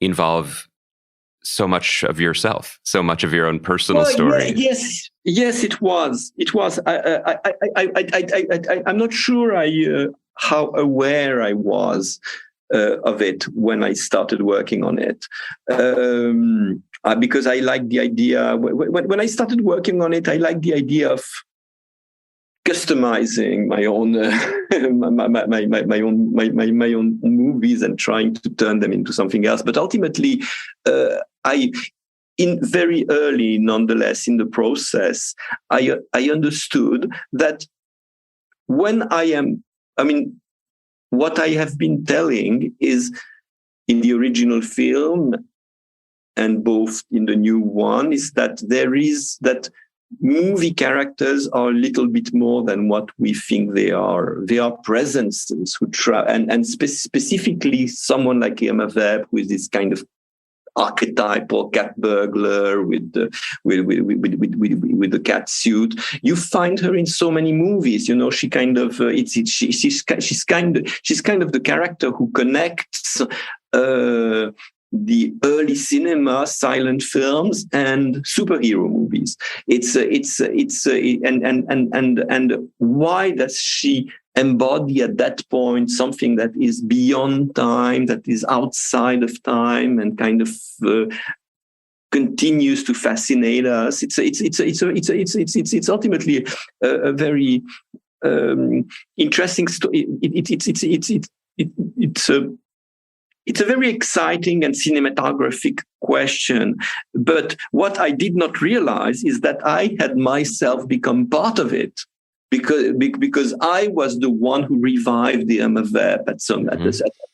involve so much of yourself, so much of your own personal story? Yes, it was. It was. I'm not sure how aware I was of it when I started working on it. Because I like the idea. When I started working on it, I liked the idea of customizing my own my own movies and trying to turn them into something else. But ultimately, very early, nonetheless, in the process, I understood that when what I have been telling is in the original film and both in the new one is that that movie characters are a little bit more than what we think they are. They are presences who try, and specifically someone like Irma Vep with this kind of archetypal cat burglar with the cat suit. You find her in so many movies. You know, she kind of she's kind of the character who connects the early cinema, silent films, and superhero movies. And why does she embody at that point something that is beyond time, that is outside of time, and kind of continues to fascinate us? It's ultimately a very interesting story. It's a very exciting and cinematographic question. But what I did not realize is that I had myself become part of it, because I was the one who revived the Irma Vep at a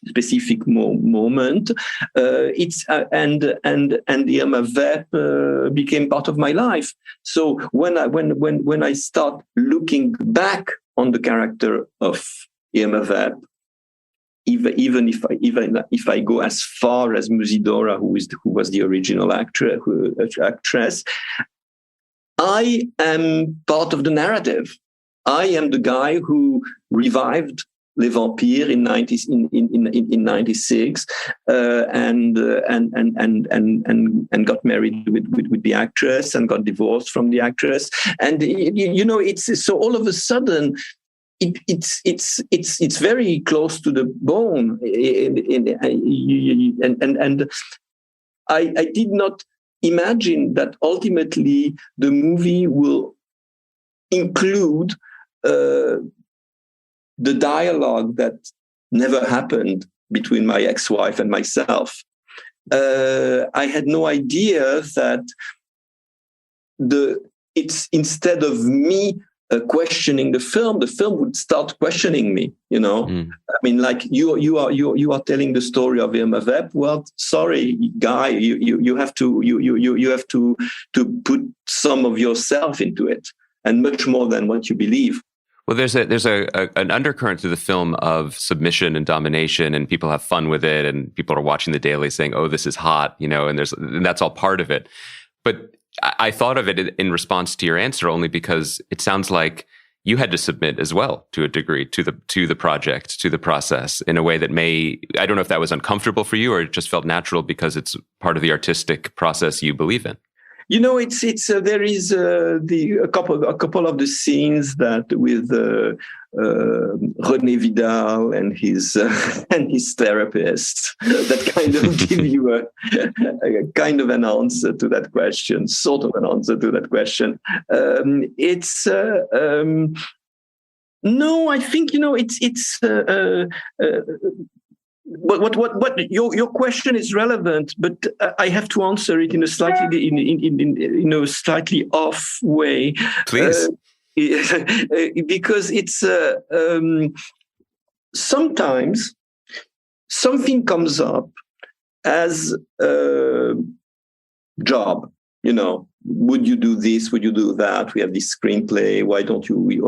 specific moment. And the Irma Vep became part of my life. So when I start looking back on the character of Irma Vep, even if I go as far as Musidora, who was the original actress, I am part of the narrative. I am the guy who revived Les Vampires in 96, and got married with the actress and got divorced from the actress. And it's so all of a sudden, it's very close to the bone, and I did not imagine that ultimately the movie will include the dialogue that never happened between my ex-wife and myself. I had no idea that it's instead of me questioning the film would start questioning me. I mean, like you are telling the story of Irma Vep. Well, sorry, guy, you have to put some of yourself into it, and much more than what you believe. Well, there's an undercurrent to the film of submission and domination, and people have fun with it, and people are watching the daily saying, "Oh, this is hot," and that's all part of it. But I thought of it in response to your answer only because it sounds like you had to submit as well to a degree to the project, to the process, in a way that I don't know if that was uncomfortable for you or it just felt natural because it's part of the artistic process you believe in. There is a couple of the scenes that with René Vidal and his therapist that kind of give you a kind of an answer to that question, sort of an answer to that question. No, I think it's. What your question is relevant, but I have to answer it in a slightly slightly off way. Please, because it's sometimes something comes up as a job. Would you do this? Would you do that? We have this screenplay. Why don't you? We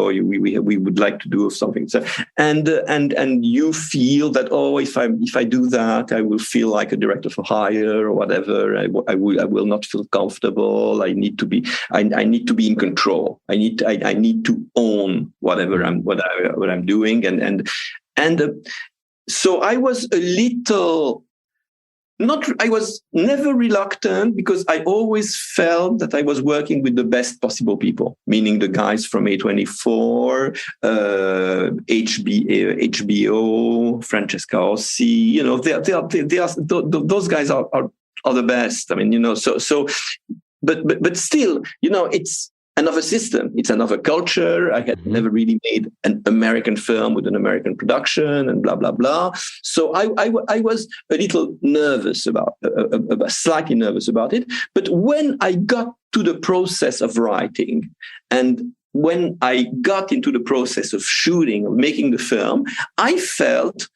would like to do something. So, and you feel that, if I do that, I will feel like a director for hire or whatever. I will not feel comfortable. I need to be in control. I need to own whatever I'm doing. So I was a little. I was never reluctant because I always felt that I was working with the best possible people, meaning the guys from A24, HBO, Francesca Ossi. Those guys are the best. I mean, but still, it's another system. It's another culture. I had never really made an American film with an American production and blah, blah, blah. So I was a little nervous slightly nervous about it. But when I got to the process of writing and when I got into the process of shooting, of making the film, I felt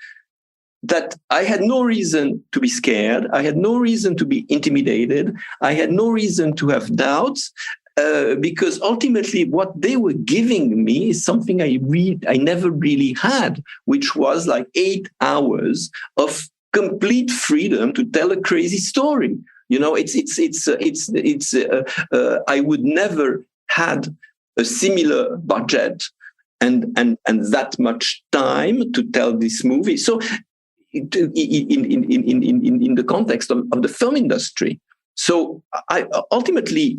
that I had no reason to be scared. I had no reason to be intimidated. I had no reason to have doubts. Because ultimately what they were giving me is something I never really had, which was like 8 hours of complete freedom to tell a crazy story. I would never had a similar budget and that much time to tell this movie. So in the context of the film industry. So ultimately,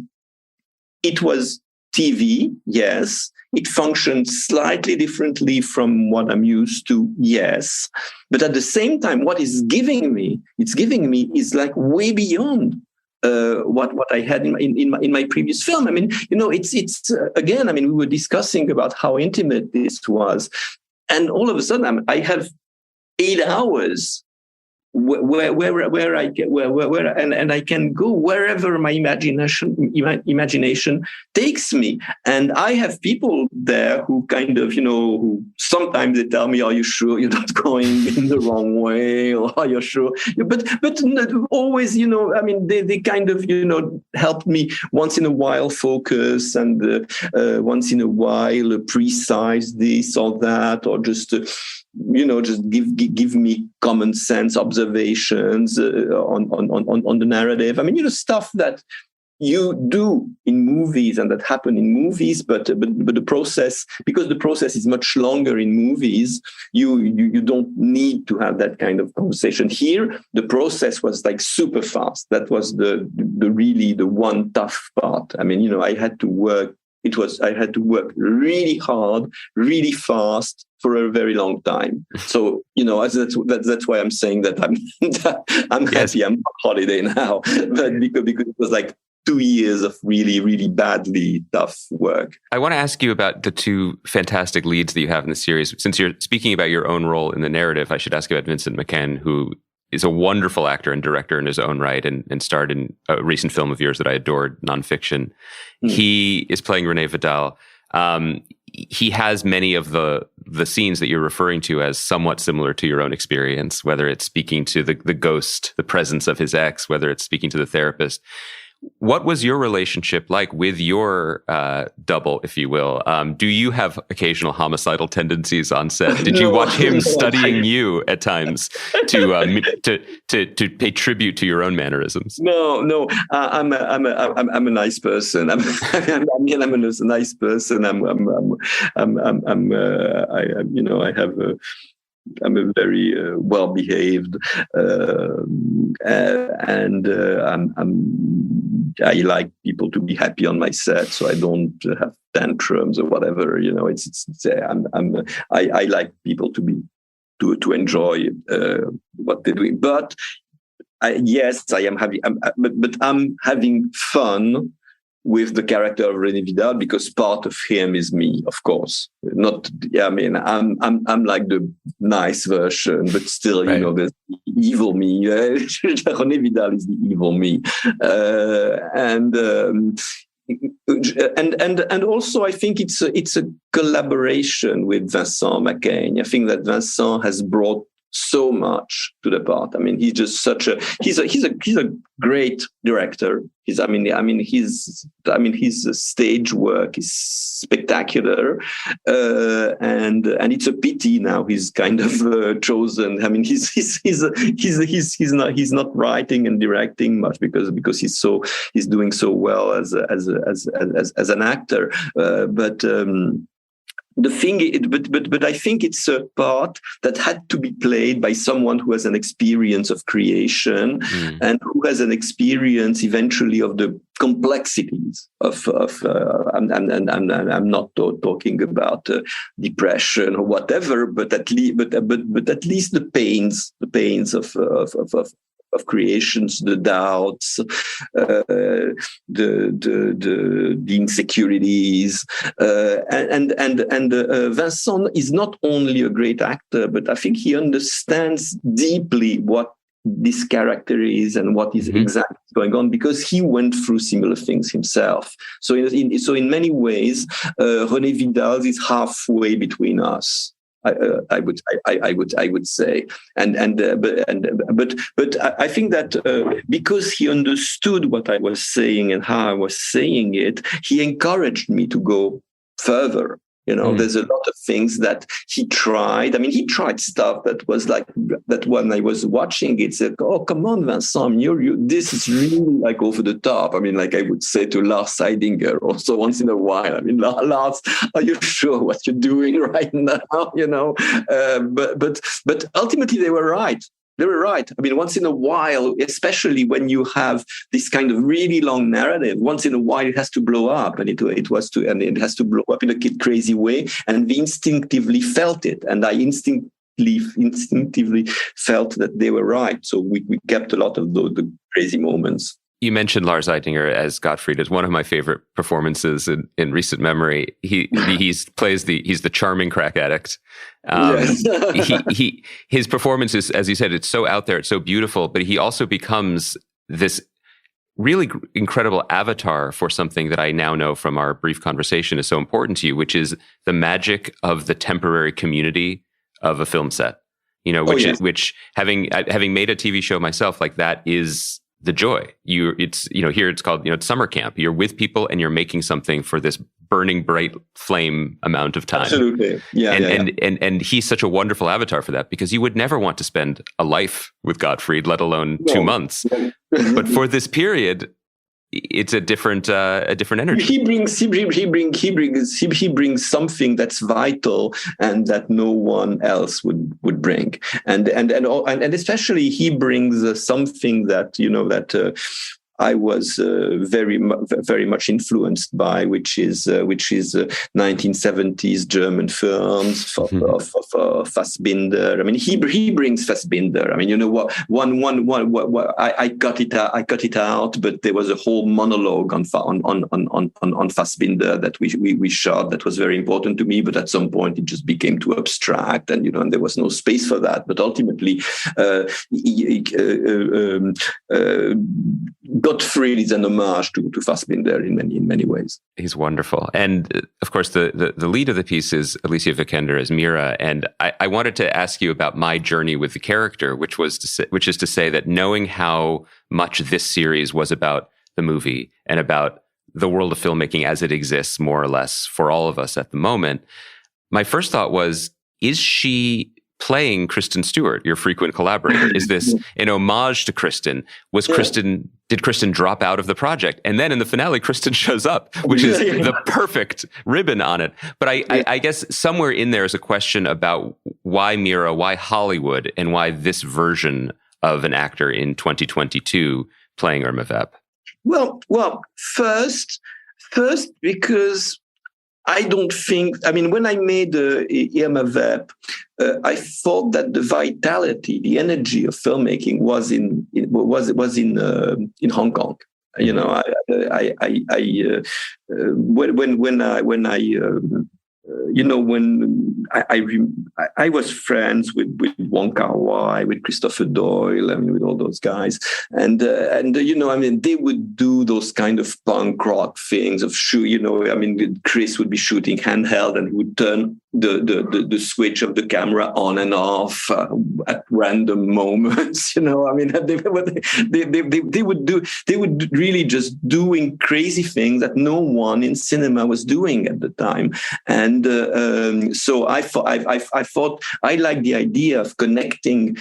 it was TV, yes. It functions slightly differently from what I'm used to, yes. But at the same time, what it's giving me is like way beyond what I had in my previous film. I mean, it's again. I mean, we were discussing about how intimate this was, and all of a sudden, I have 8 hours where I can go wherever my imagination takes me. And I have people there who kind of, who sometimes they tell me, "Are you sure you're not going in the wrong way?" Or "Are you sure?" But always, I mean, they kind of, help me once in a while focus, and once in a while precise this or that, or just just give me common sense observations on the narrative. I mean, stuff that you do in movies and that happen in movies, but the process, because the process is much longer in movies, you don't need to have that kind of conversation. Here, the process was like super fast. That was the really the one tough part. I mean, I had to work. I had to work really hard, really fast for a very long time. So, that's why I'm saying that I'm happy I'm on holiday now, but because it was like 2 years of really, really badly tough work. I want to ask you about the two fantastic leads that you have in the series. Since you're speaking about your own role in the narrative, I should ask you about Vincent McCann, who is a wonderful actor and director in his own right, and starred in a recent film of yours that I adored, Nonfiction. He is playing René Vidal. He has many of the scenes that you're referring to as somewhat similar to your own experience, whether it's speaking to the ghost, the presence of his ex, whether it's speaking to the therapist. What was your relationship like with your double, if you will? Do you have occasional homicidal tendencies on set? Did you watch him studying you at times to pay tribute to your own mannerisms? No. I'm a nice person. I'm a nice person. I'm a very well-behaved, and I like people to be happy on my set, so I don't have tantrums or whatever. I like people to enjoy what they're doing. But yes, I am having, but I'm having fun with the character of René Vidal, because part of him is me, of course. Not, I'm like the nice version, but still, right. There's the evil me. René Vidal is the evil me, and also I think it's a collaboration with Vincent McCain. I think that Vincent has brought so much to the part. I mean, he's just he's a great director. His stage work is spectacular, and it's a pity now he's kind of chosen. I mean, he's not writing and directing much because he's doing so well as an actor, but. The thing, but I think it's a part that had to be played by someone who has an experience of creation and who has an experience eventually of the complexities of. I'm not talking about depression or whatever, but at least the pains of creations, the doubts, the insecurities, and Vincent is not only a great actor, but I think he understands deeply what this character is and what is exactly going on, because he went through similar things himself. So in many ways, René Vidal is halfway between us. I would say, but I think that because he understood what I was saying and how I was saying it, he encouraged me to go further. There's a lot of things that he tried. I mean, he tried stuff that was like that when I was watching, it's like, oh, come on, Vincent, this is really like over the top. I mean, like I would say to Lars Seidinger also once in a while. I mean, Lars, are you sure what you're doing right now? But ultimately they were right. They were right. I mean, once in a while, especially when you have this kind of really long narrative, once in a while it has to blow up, and it has to blow up in a crazy way. And we instinctively felt it, and I instinctively felt that they were right. So we kept a lot of the crazy moments. You mentioned Lars Eidinger as Gottfried as one of my favorite performances in recent memory. He's the charming crack addict. His performance is, as you said, it's so out there, it's so beautiful, but he also becomes this really incredible avatar for something that I now know from our brief conversation is so important to you, which is the magic of the temporary community of a film set. Which having made a TV show myself, like that is the joy. Here it's called, it's summer camp. You're with people and you're making something for this burning bright flame amount of time. Absolutely. Yeah. And he's such a wonderful avatar for that, because you would never want to spend a life with Gottfried, let alone 2 months. But for this period, it's a different energy. He brings something that's vital and that no one else would bring, and especially he brings something that I was very much influenced by, which is 1970s German films of Fassbinder. I mean, he brings Fassbinder. I mean, I cut it out, but there was a whole monologue on Fassbinder that we shot that was very important to me. But at some point, it just became too abstract, and and there was no space for that. But ultimately, Gottfried is an homage to Fassbinder in many ways. He's wonderful. And of course, the lead of the piece is Alicia Vikander as Mira. And I wanted to ask you about my journey with the character, which is to say that knowing how much this series was about the movie and about the world of filmmaking as it exists, more or less, for all of us at the moment, my first thought was, is she playing Kristen Stewart, your frequent collaborator? Is this an homage to Kristen? Did Kristen drop out of the project? And then in the finale, Kristen shows up, which is the perfect ribbon on it. But I guess somewhere in there is a question about why Mira, why Hollywood, and why this version of an actor in 2022 playing Irma Vep. Well, first because I don't think. I mean, when I made Irma Vep, I thought that the vitality, the energy of filmmaking was in Hong Kong. When I was friends with Wong Kar-wai, with Christopher Doyle, I mean, with all those guys, and they would do those kind of punk rock things of Chris would be shooting handheld and would turn the switch of the camera on and off at random moments. They would really just doing crazy things that no one in cinema was doing at the time, and so I thought I liked the idea of connecting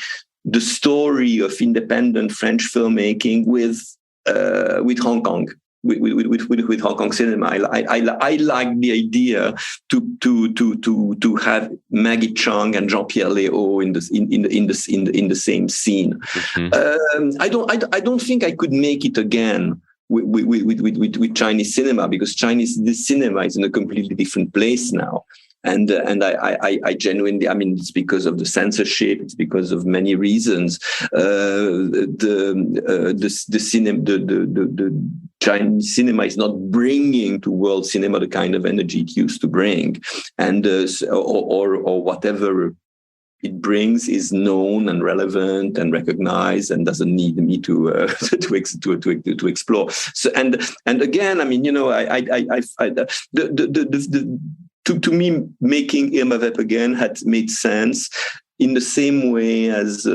the story of independent French filmmaking with Hong Kong. With Hong Kong cinema, I like the idea to have Maggie Cheung and Jean-Pierre Léaud in the same scene. Mm-hmm. I don't think I could make it again with Chinese cinema, because Chinese cinema is in a completely different place now. And I genuinely, I mean, it's because of the censorship, it's because of many reasons. The Chinese cinema is not bringing to world cinema the kind of energy it used to bring, and or whatever it brings is known and relevant and recognized and doesn't need me to explore. So and again, I mean, To me, making Irma Vep again had made sense in the same way as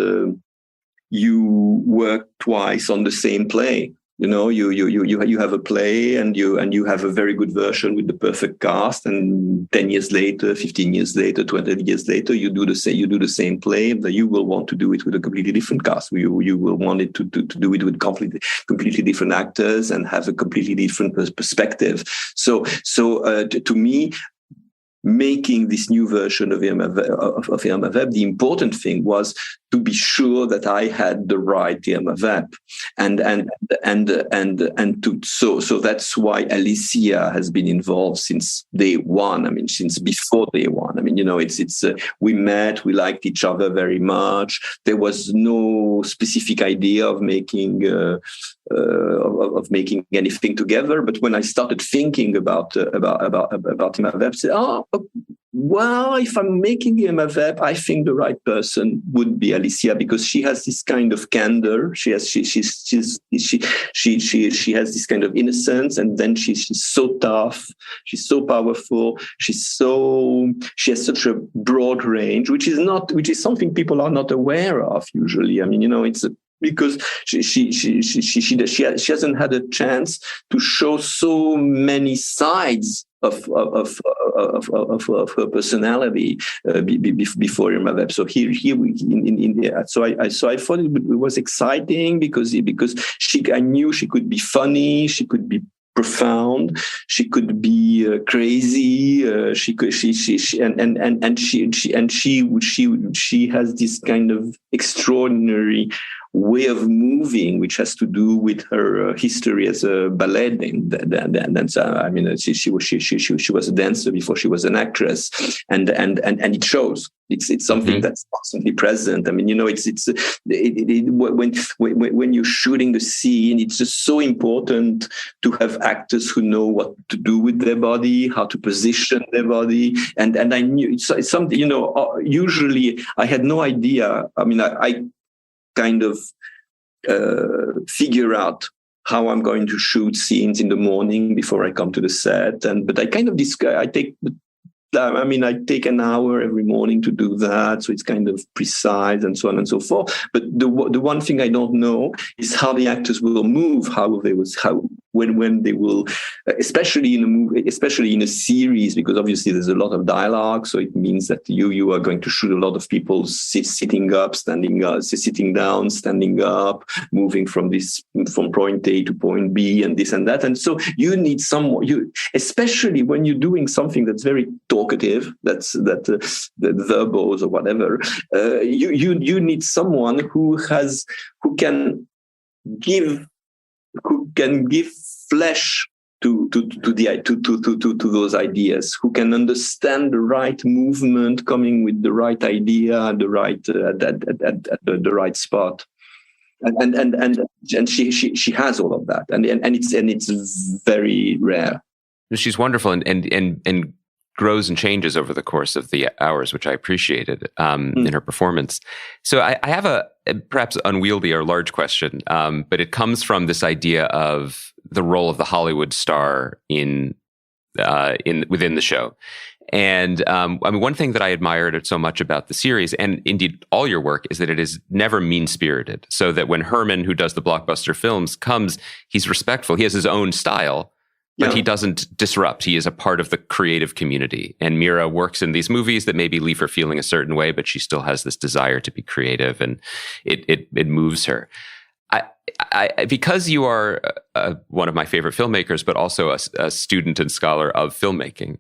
you work twice on the same play. You have a play and you have a very good version with the perfect cast, and 10 years later, 15 years later, 20 years later, you do the same play, but you will want to do it with a completely different cast. You will want it to do it with completely different actors and have a completely different perspective. So to me, making this new version of Irma Vep, the important thing was to be sure that I had the right Irma Vep, so that's why Alicia has been involved since day one. I mean, since before day one. I mean, we met, we liked each other very much. There was no specific idea of making anything together. But when I started thinking about Irma Vep, I said, well, if I'm making Irma Vep, I think the right person would be Alicia, because she has this kind of candor. She has this kind of innocence, and then she's so tough. She's so powerful. She has such a broad range, which is something people are not aware of usually. I mean, it's because she hasn't had a chance to show so many sides of her personality before Irma Vep. So I thought it was exciting because I knew she could be funny, she could be profound, she could be crazy. She has this kind of extraordinary way of moving, which has to do with her history as a ballet dancer. I mean, she was a dancer before she was an actress, and it shows. It's something that's constantly present. I mean, when you're shooting the scene, it's just so important to have actors who know what to do with their body, how to position their body, and I knew it's something. Usually I had no idea. I mean, I kind of figure out how I'm going to shoot scenes in the morning before I come to the set, but I kind of I take an hour every morning to do that, so it's kind of precise and so on and so forth. But the one thing I don't know is how the actors will move, when they will, especially in a movie, especially in a series, because obviously there's a lot of dialogue. So it means that you are going to shoot a lot of people sitting up, standing up, sitting down, standing up, moving from point A to point B, and this and that. And so you need someone, especially when you're doing something that's very talkative, the verbose or whatever. You need someone who can give flesh to those ideas, who can understand the right movement coming with the right idea, at the right spot, and she has all of that, and it's very rare. She's wonderful and grows and changes over the course of the hours, which I appreciated in her performance. So I have a perhaps unwieldy or large question, but it comes from this idea of the role of the Hollywood star within the show. And one thing that I admired so much about the series, and indeed all your work, is that it is never mean-spirited. So that when Herman, who does the blockbuster films, comes, he's respectful. He has his own style, but he doesn't disrupt. He is a part of the creative community. And Mira works in these movies that maybe leave her feeling a certain way, but she still has this desire to be creative, and it moves her. Because you are one of my favorite filmmakers, but also a student and scholar of filmmaking,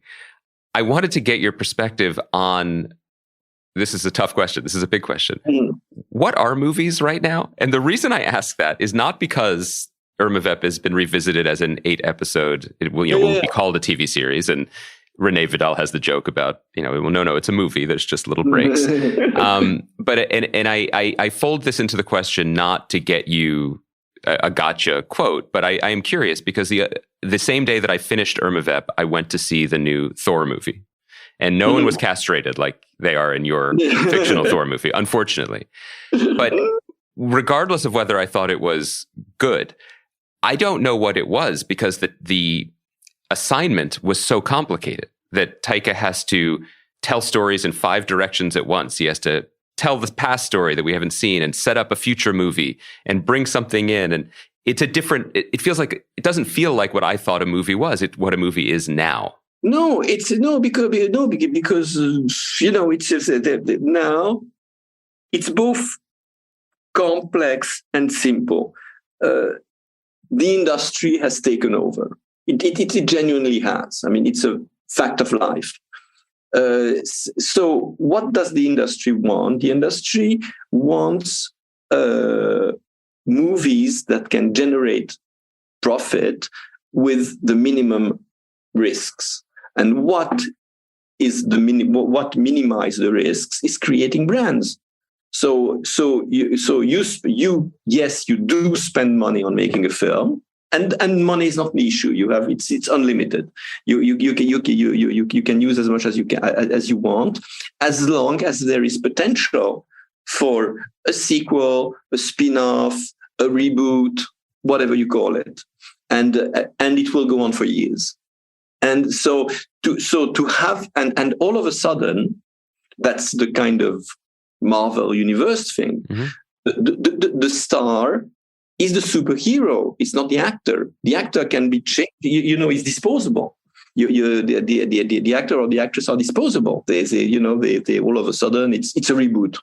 I wanted to get your perspective on, this is a tough question. This is a big question. What are movies right now? And the reason I ask that is not because Irma Vep has been revisited as an 8-episode. It will, won't be called a TV series. And Renee Vidal has the joke about, no, it's a movie. There's just little breaks. But I fold this into the question not to get you a gotcha quote, but I am curious because the same day that I finished Irma Vep, I went to see the new Thor movie, and no one was castrated like they are in your fictional Thor movie, unfortunately. But regardless of whether I thought it was good, I don't know what it was, because the assignment was so complicated that Taika has to tell stories in 5 directions at once. He has to tell the past story that we haven't seen and set up a future movie and bring something in. And it's a different. It feels like it doesn't feel like what I thought a movie was. It's what a movie is now. No, because it's just now it's both complex and simple. The industry has taken over. It genuinely has. I mean, it's a fact of life. So what does the industry want? The industry wants movies that can generate profit with the minimum risks. And what minimize the risks is creating brands. So you do spend money on making a film, and money is not the issue. It's unlimited. You can use as much as you want, as long as there is potential for a sequel, a spin-off, a reboot, whatever you call it, and it will go on for years. And so to have and all of a sudden, that's the kind of Marvel universe thing. Mm-hmm. The star is the superhero. It's not the actor. The actor can be changed. Is disposable. The actor or the actress are disposable. They all of a sudden it's a reboot.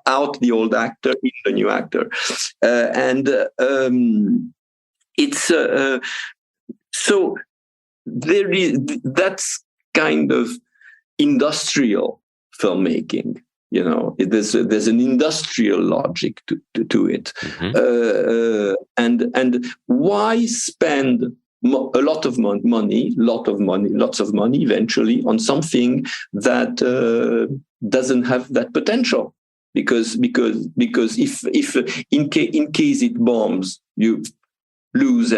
Out the old actor, in the new actor, so there is that's kind of industrial filmmaking. There's an industrial logic to it. Mm-hmm. And why spend a lot of money eventually on something that doesn't have that potential? Because if in case it bombs, you lose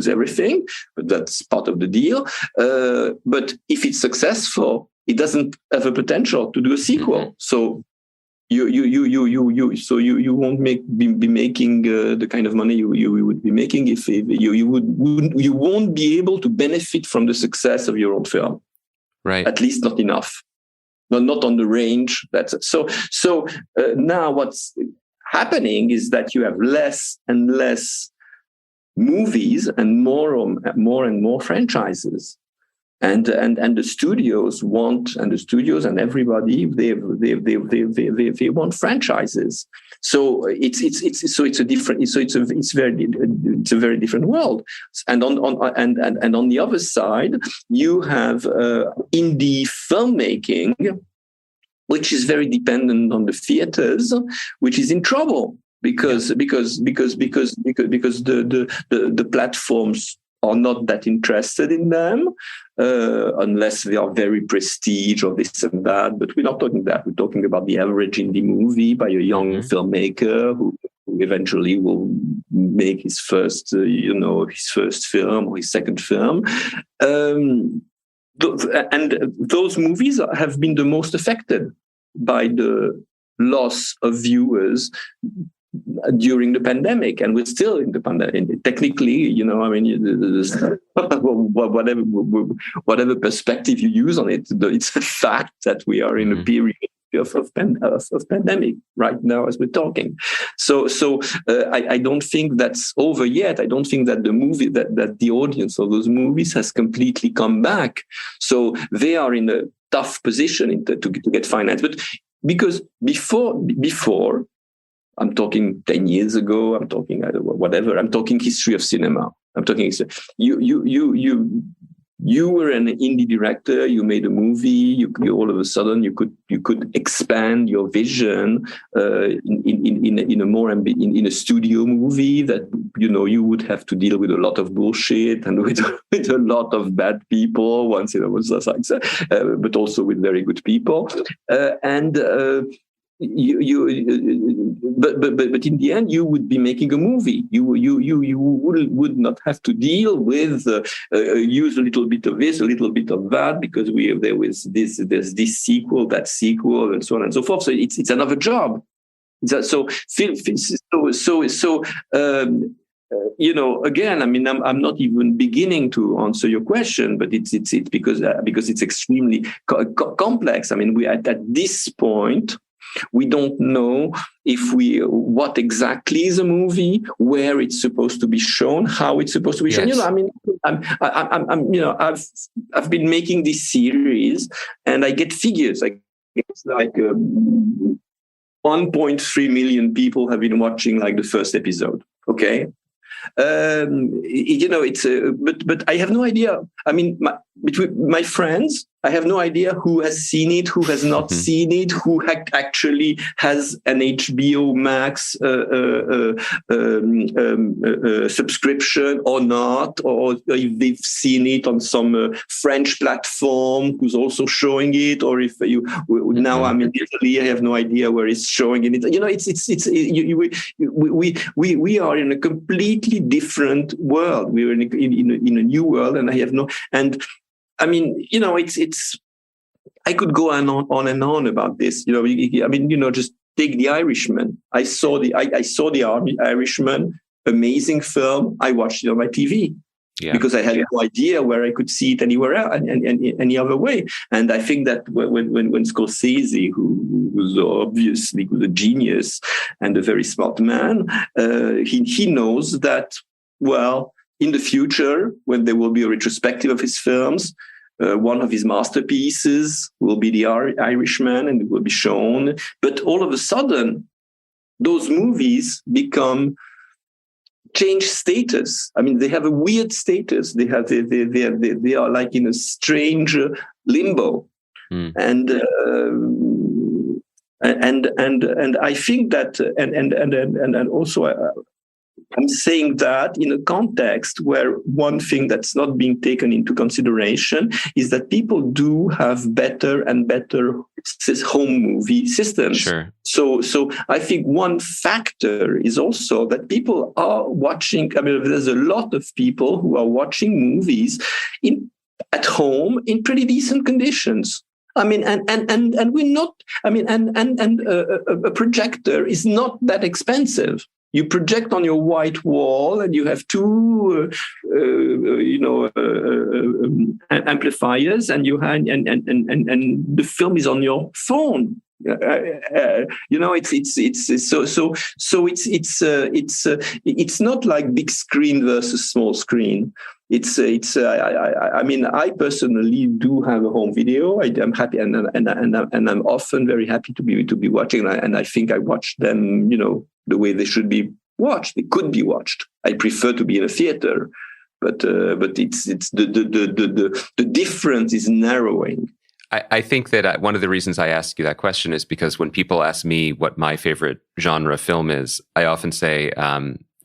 everything, but that's part of the deal. But if it's successful, it doesn't have a potential to do a sequel. Mm-hmm. So you won't be making the kind of money you would be making if you won't be able to benefit from the success of your own film. Right. At least not enough. Not on the range. So now what's happening is that you have less and less movies and more and more franchises, and the studios and everybody they want franchises. So it's a very different world. And on the other side, you have indie filmmaking, which is very dependent on the theaters, which is in trouble because the platforms are not that interested in them unless they are very prestige or this and that. But we're not talking that. We're talking about the average indie movie by a young filmmaker who eventually will make his first film or his second film. And those movies have been the most affected by the loss of viewers during the pandemic, and we're still in the pandemic. Technically, whatever perspective you use on it, it's a fact that we are in a period of pandemic right now as we're talking. So I don't think that's over yet. I don't think that the movie that the audience of those movies has completely come back. So they are in a tough position to get finance. But because before I'm talking 10 years ago, I'm talking whatever, I'm talking history of cinema. I'm talking you were an indie director, you made a movie, you all of a sudden you could expand your vision in a studio movie that you would have to deal with a lot of bullshit and with a lot of bad people once in a while, but also with very good people but in the end, you would be making a movie. You would not have to deal with use a little bit of this, a little bit of that, because there's this sequel, that sequel, and so on and so forth. So it's another job. Again, I mean, I'm not even beginning to answer your question, but it's because it's extremely complex. I mean, we at this point. We don't know what exactly is a movie, where it's supposed to be shown, how it's supposed to be shown. Yes. I've been making this series, and I get figures. It's like 1.3 million people have been watching like the first episode. Okay. But I have no idea. I mean, between my friends, I have no idea who has seen it, who has not seen it, who actually has an HBO Max subscription or not, or if they've seen it on some French platform who's also showing it, or if now I'm in Italy, I have no idea where it's showing it. We are in a completely different world. We are in a new world, and I have no. And I mean, it's. I could go on and on about this. Just take The Irishman. I saw the Irishman, amazing film. I watched it on my TV because I had no idea where I could see it anywhere else, any other way. And I think that when Scorsese, who's obviously a genius and a very smart man, he knows that, well, in the future, when there will be a retrospective of his films, one of his masterpieces will be The Irishman, and it will be shown. But all of a sudden, those movies change status. I mean, they have a weird status. They are like in a strange limbo, and I think that, and also. I'm saying that in a context where one thing that's not being taken into consideration is that people do have better and better home movie systems. Sure. So I think one factor is also that people are watching. I mean, there's a lot of people who are watching movies at home in pretty decent conditions. I mean, and we're not. I mean, and a projector is not that expensive. You project on your white wall, and you have two, amplifiers, and the film is on your phone. It's not like big screen versus small screen. I mean, I personally do have a home video. I'm happy, and I'm often very happy to be watching. And I think I watch them, the way they should be watched. They could be watched. I prefer to be in a theater, but it's the difference is narrowing. I think that one of the reasons I ask you that question is because when people ask me what my favorite genre film is, I often say,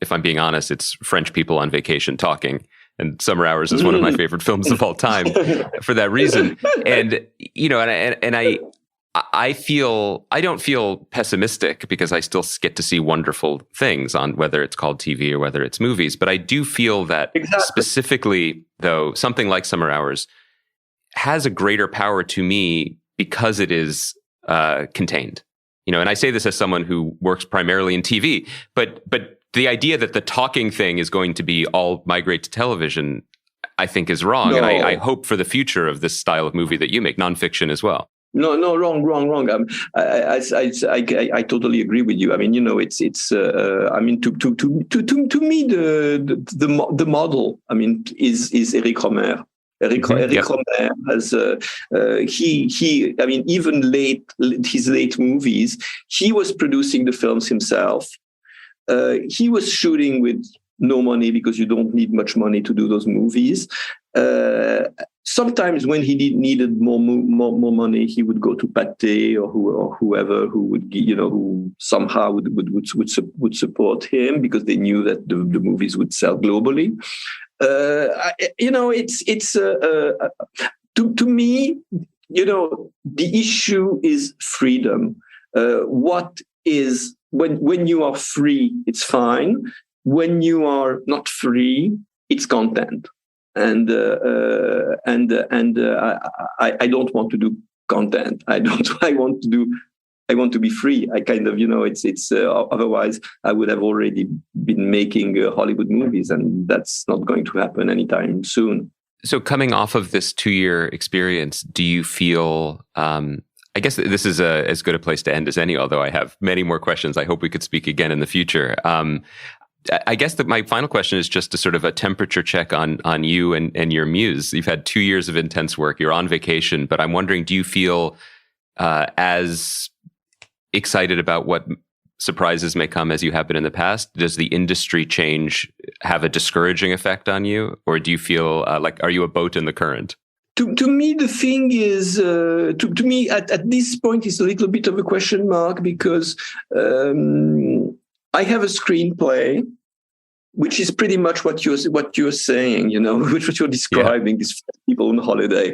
if I'm being honest, it's French people on vacation talking. And Summer Hours is one of my favorite films of all time for that reason. And, I don't feel pessimistic because I still get to see wonderful things on whether it's called TV or whether it's movies. But I do feel that specifically, though, something like Summer Hours has a greater power to me because it is contained. And I say this as someone who works primarily in TV, but the idea that the talking thing is going to be all migrate to television, I think is wrong. No. And I hope for the future of this style of movie that you make, nonfiction as well. No, wrong. I totally agree with you. I mean, it's. I mean, to me, the model, I mean, is Eric Romer. Eric Romer has he. I mean, even his late movies, he was producing the films himself. He was shooting with no money because you don't need much money to do those movies. Sometimes when he needed more money, he would go to Pathé or whoever who would, who somehow would support him because they knew that the movies would sell globally. To me, the issue is freedom. What is when you are free, it's fine. When you are not free, it's content. And I don't want to do content. I want to be free. I kind of, it's otherwise I would have already been making Hollywood movies, and that's not going to happen anytime soon. So coming off of this 2-year experience, do you feel, I guess this is as good a place to end as any, although I have many more questions. I hope we could speak again in the future. I guess that my final question is just a sort of a temperature check on you and your muse. You've had 2 years of intense work. You're on vacation, but I'm wondering, do you feel as excited about what surprises may come as you have been in the past? Does the industry change have a discouraging effect on you? Or do you feel like, are you a boat in the current? To me, the thing is, to me, at this point, it's a little bit of a question mark, because I have a screenplay, which is pretty much what you're saying, which you're describing, these people on holiday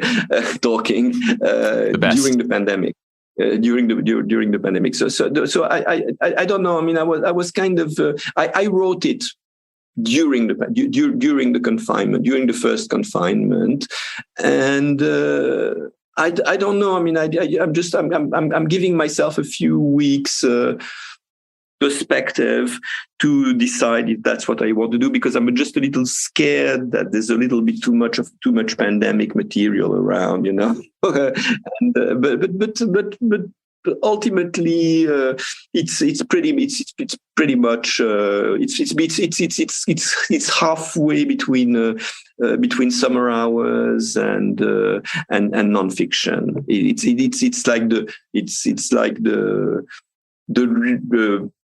talking during the pandemic. During the pandemic, so I don't know. I mean, I was kind of I wrote it during the confinement, during the first confinement, and I don't know. I mean, I'm giving myself a few weeks perspective to decide if that's what I want to do, because I'm just a little scared that there's a little bit too much pandemic material around, and but ultimately it's pretty much it's halfway between summer hours and nonfiction. It's like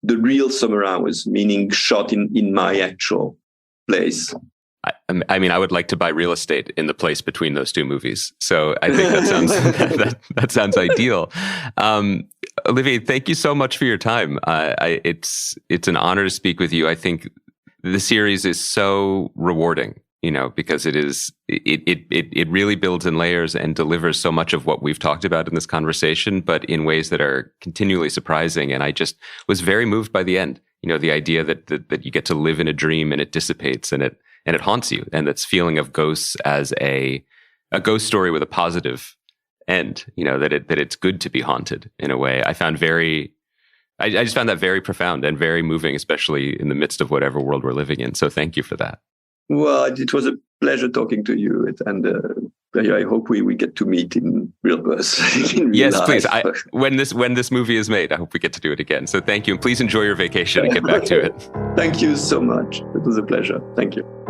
the real summer hours, meaning shot in my actual place. I mean, I would like to buy real estate in the place between those two movies. So I think that sounds that sounds ideal. Olivier, thank you so much for your time. It's an honor to speak with you. I think the series is so rewarding, because it really builds in layers and delivers so much of what we've talked about in this conversation, but in ways that are continually surprising. And I just was very moved by the end. The idea that you get to live in a dream and it dissipates and it haunts you, and that's feeling of ghosts as a ghost story with a positive end. That it's good to be haunted in a way. I just found that very profound and very moving, especially in the midst of whatever world we're living in. So thank you for that. Well, it was a pleasure talking to you, and I hope we get to meet in real person. Yes, please. When this movie is made, I hope we get to do it again. So thank you, and please enjoy your vacation and get back to it. Thank you so much. It was a pleasure. Thank you.